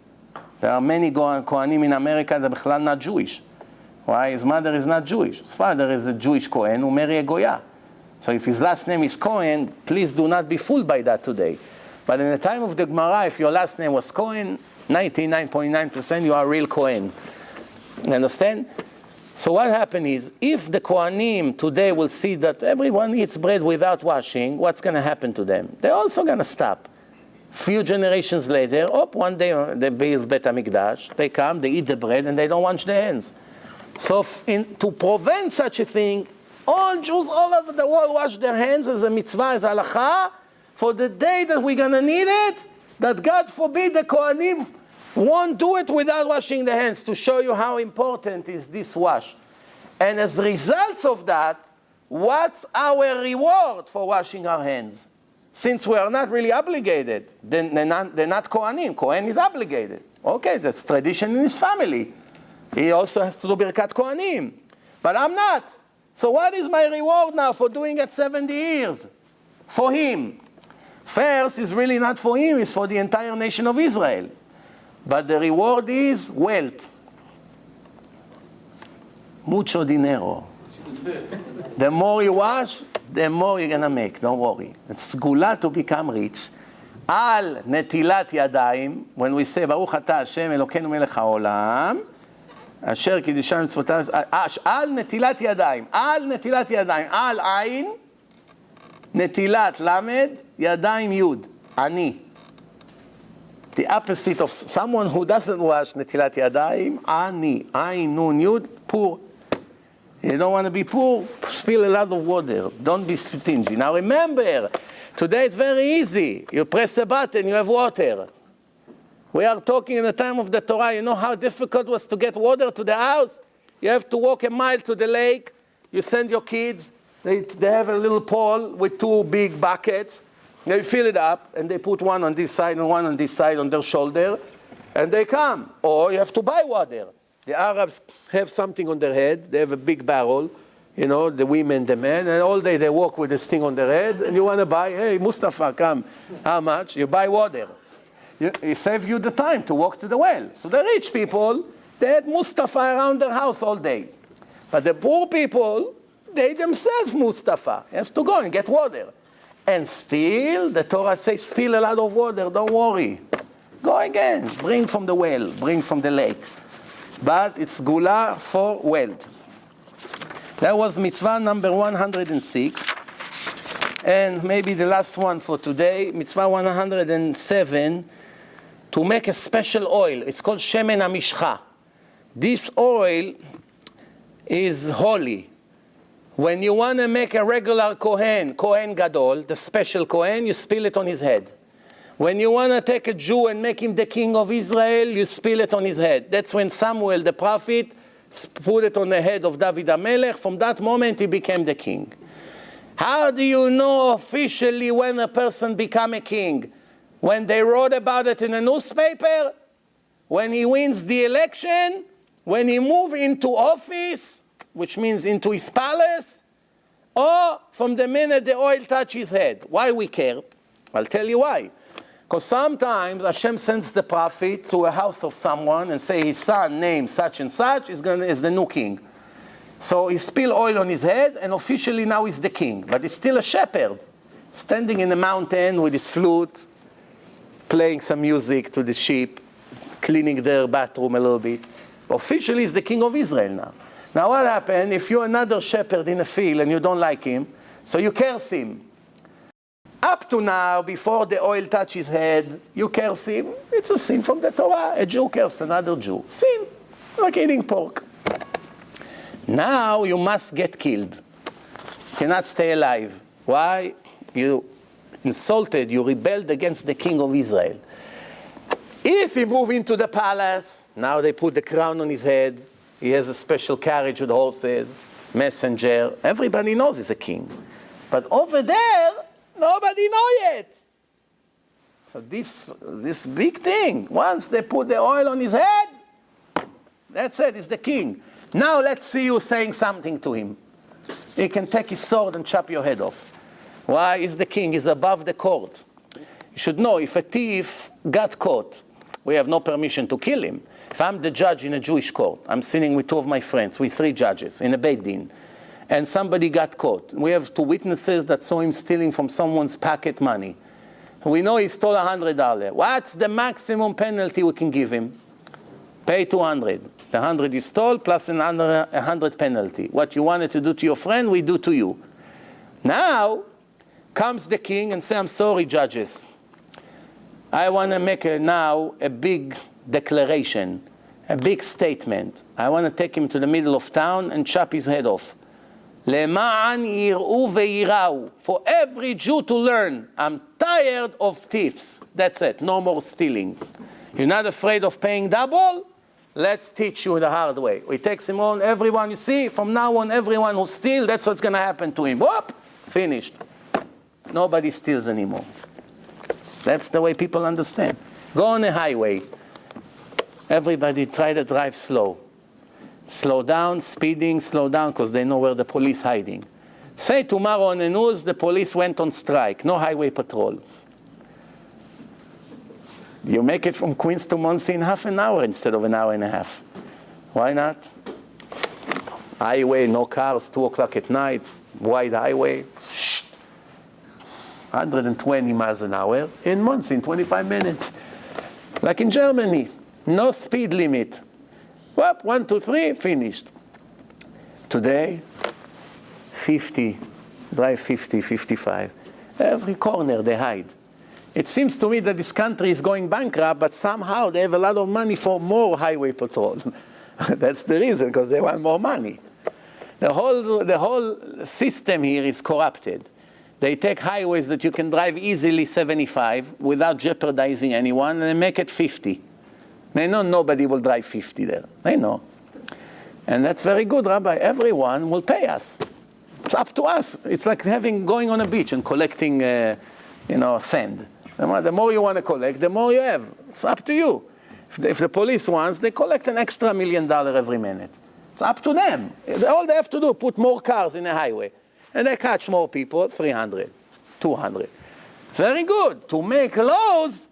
[SPEAKER 1] There are many Kohanim in America that are not Jewish. Why? His mother is not Jewish. His father is a Jewish Kohen who married a Goya. So if his last name is Cohen, please do not be fooled by that today. But in the time of the Gemara, if your last name was Cohen, 99.9% you are a real Kohen. You understand? So what happened is, if the Kohanim today will see that everyone eats bread without washing, what's going to happen to them? They're also going to stop. Few generations later, one day they build Bet HaMikdash, they come, they eat the bread, and they don't wash their hands. So to prevent such a thing, all Jews all over the world wash their hands as a mitzvah, as halakha, for the day that we're going to need it, that God forbid the Kohanim won't do it without washing their hands, to show you how important is this wash. And as results of that, what's our reward for washing our hands? Since we are not really obligated, then they're not Kohanim. Kohen is obligated. Okay, that's tradition in his family. He also has to do Birkat Kohanim. But I'm not. So what is my reward now for doing it 70 years? For him. First, it's really not for him, it's for the entire nation of Israel. But the reward is wealth. Mucho dinero. The more you wash, the more you're going to make. Don't worry. It's gula to become rich. Al netilat yadayim, when we say, Baruch ata Hashem Elokeinu melech haolam, אשר קידשם מצוותיו, על נטילת ידיים, על נטילת ידיים, על עין, נטילת למד, ידיים יוד, עני. The opposite of someone who doesn't wash נטילת ידיים, עני, עין, נון, יוד, poor. You don't want to be poor, spill a lot of water. Don't be stingy. Now remember, today it's very easy. You press a button, you have water. We are talking in the time of the Torah. You know how difficult it was to get water to the house? You have to walk a mile to the lake. You send your kids. They have a little pole with two big buckets. They fill it up, and they put one on this side and one on this side on their shoulder, and they come. Or you have to buy water. The Arabs have something on their head. They have a big barrel, you know, the women, the men, and all day they walk with this thing on their head, and you want to buy, hey, Mustafa, come. How much? You buy water. It saves you the time to walk to the well. So the rich people, they had Mustafa around their house all day. But the poor people, they themselves Mustafa. He has to go and get water. And still, the Torah says, spill a lot of water, don't worry. Go again, bring from the well, bring from the lake. But it's gula for wealth. That was mitzvah number 106. And maybe the last one for today, mitzvah 107, to make a special oil. It's called shemen hamishcha. This oil is holy. When you want to make a regular Kohen Gadol, the special Kohen, you spill it on his head. When you want to take a Jew and make him the king of Israel, you spill it on his head. That's when Samuel the prophet put it on the head of David HaMelech. From that moment, he became the king. How do you know officially when a person become a king? When they wrote about it in a newspaper? When he wins the election? When he moves into office? which means into his palace, or from the minute the oil touches his head. Why we care? I'll tell you why. Because sometimes Hashem sends the prophet to a house of someone and say his son named such and such is the new king. So he spilled oil on his head, and officially now he's the king. But he's still a shepherd, standing in the mountain with his flute, playing some music to the sheep, cleaning their bathroom a little bit. Officially he's the king of Israel now. Now what happened if you're another shepherd in a field and you don't like him, so you curse him. Up to now, before the oil touches his head, you curse him. It's a sin from the Torah. A Jew cursed another Jew. Sin, like eating pork. Now you must get killed. You cannot stay alive. Why? You insulted, you rebelled against the king of Israel. If he move into the palace, now they put the crown on his head. He has a special carriage with horses, messenger. Everybody knows he's a king. But over there, nobody knows yet. So this big thing, once they put the oil on his head, that's it, he's the king. Now let's see you saying something to him. He can take his sword and chop your head off. Why? He's the king, he's above the court. You should know, if a thief got caught, we have no permission to kill him. If I'm the judge in a Jewish court, I'm sitting with two of my friends, with 3 judges in a Beit Din, and somebody got caught. We have 2 witnesses that saw him stealing from someone's pocket money. We know he stole $100. What's the maximum penalty we can give him? Pay 200. The 100 you stole plus another 100 penalty. What you wanted to do to your friend, we do to you. Now comes the king and say, I'm sorry, judges. I want to make now a big declaration, a big statement. I want to take him to the middle of town and chop his head off. Le'ma'an yir'u ve'yirau. For every Jew to learn, I'm tired of thieves. That's it, no more stealing. You're not afraid of paying double? Let's teach you the hard way. We takes him on, everyone, you see, from now on, everyone who steals, that's what's going to happen to him. Whoop, finished. Nobody steals anymore. That's the way people understand. Go on a highway. Everybody try to drive slow. Slow down, speeding, slow down, because they know where the police hiding. Say tomorrow on the news, the police went on strike. No highway patrol. You make it from Queens to Monsey in half an hour instead of an hour and a half. Why not? Highway, no cars, 2 o'clock at night, wide highway. 120 miles an hour in Monsey in 25 minutes. Like in Germany, no speed limit. Whoop, 1, 2, 3, finished. Today, 50, drive 50, 55. Every corner they hide. It seems to me that this country is going bankrupt, but somehow they have a lot of money for more highway patrol. That's the reason, because they want more money. The whole system here is corrupted. They take highways that you can drive easily 75 without jeopardizing anyone, and they make it 50. They know nobody will drive 50 there. They know. And that's very good, Rabbi. Everyone will pay us. It's up to us. It's like going on a beach and collecting, sand. The more you want to collect, the more you have. It's up to you. If the police wants, they collect an extra $1 million every minute. It's up to them. All they have to do, put more cars in a highway. And they catch more people, 300, 200. It's very good to make laws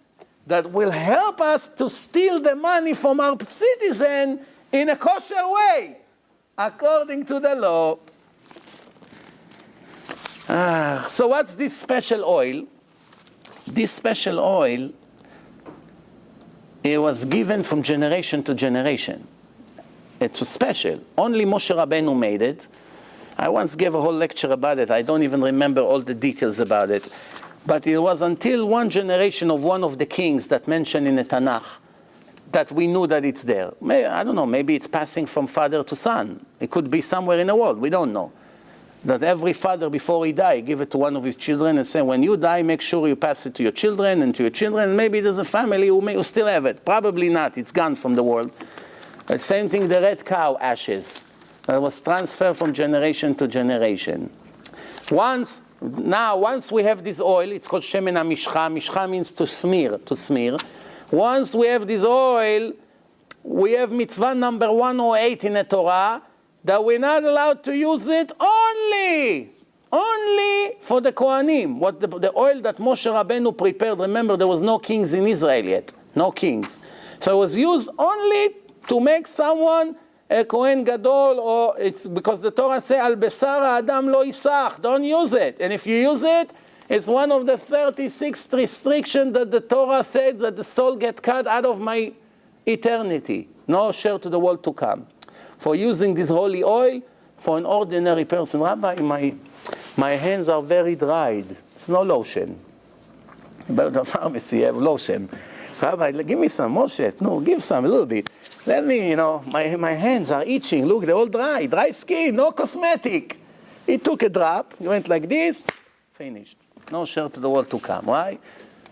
[SPEAKER 1] that will help us to steal the money from our citizen in a kosher way, according to the law. So what's this special oil? This special oil, it was given from generation to generation. It was special. Only Moshe Rabbeinu made it. I once gave a whole lecture about it. I don't even remember all the details about it. But it was until one generation of one of the kings that mentioned in the Tanakh that we knew that it's there. I don't know, maybe it's passing from father to son. It could be somewhere in the world, we don't know. That every father before he died, give it to one of his children and say, when you die, make sure you pass it to your children and to your children. And maybe there's a family who still have it. Probably not, it's gone from the world. But same thing, the red cow ashes. That was transferred from generation to generation. Once we have this oil, it's called Shemen HaMishcha. Mishcha means to smear, Once we have this oil, we have mitzvah number 108 in the Torah, that we're not allowed to use it only for the Kohanim. What the oil that Moshe Rabbeinu prepared, remember there was no kings in Israel yet, no kings. So it was used only to make someone a Kohen Gadol, or it's because the Torah says, Al Besar Adam lo Isach, don't use it. And if you use it, it's one of the 36 restrictions that the Torah said that the soul get cut out of my eternity. No share to the world to come. For using this holy oil for an ordinary person. Rabbi, my hands are very dried. It's no lotion. But the pharmacy have lotion. Rabbi, give me some, Moshe. No, give some, a little bit. Let me, my hands are itching. Look, they're all dry skin, no cosmetic. He took a drop, he went like this, finished. No share to the world to come. Why?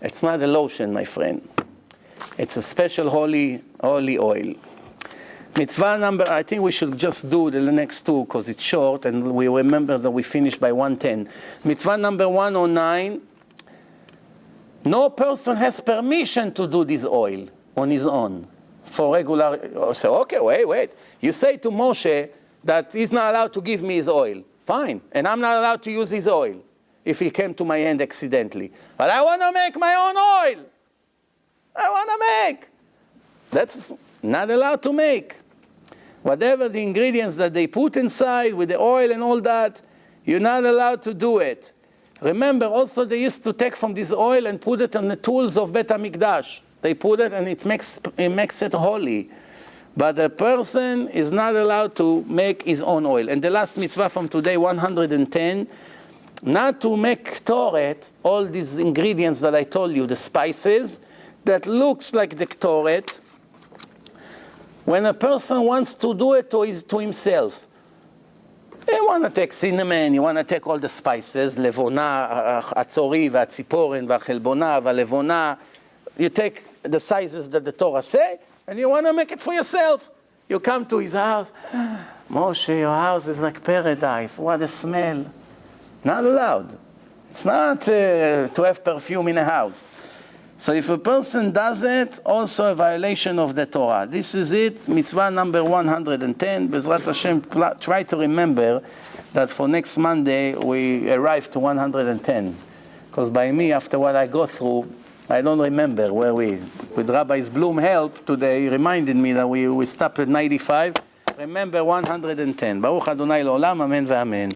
[SPEAKER 1] It's not a lotion, my friend. It's a special holy oil. Mitzvah number, I think we should just do the next two because it's short and we remember that we finished by 1:10. Mitzvah number 109, no person has permission to do this oil on his own for regular. So, okay, wait. You say to Moshe that he's not allowed to give me his oil. Fine. And I'm not allowed to use his oil if he came to my hand accidentally. But I want to make my own oil. That's not allowed to make. Whatever the ingredients that they put inside with the oil and all that, you're not allowed to do it. Remember, also they used to take from this oil and put it on the tools of Bet HaMikdash. They put it and it makes it holy. But a person is not allowed to make his own oil. And the last mitzvah from today, 110, not to make Ktoret, all these ingredients that I told you, the spices, that looks like the Ktoret, when a person wants to do it to himself. You want to take cinnamon, you want to take all the spices, לבונה, הצורי והציפורן והחלבונה והלבונה. You take the sizes that the Torah say, and you want to make it for yourself. You come to his house. Moshe, your house is like paradise. What a smell. Not allowed. It's not to have perfume in a house. So if a person does it, also a violation of the Torah. This is it, mitzvah number 110. Bezrat Hashem, try to remember that for next Monday we arrive to 110. Because by me, after what I go through, I don't remember where with Rabbi's Bloom help today, he reminded me that we stopped at 95. Remember 110. Baruch Adonai L'olam, Amen ve'amen.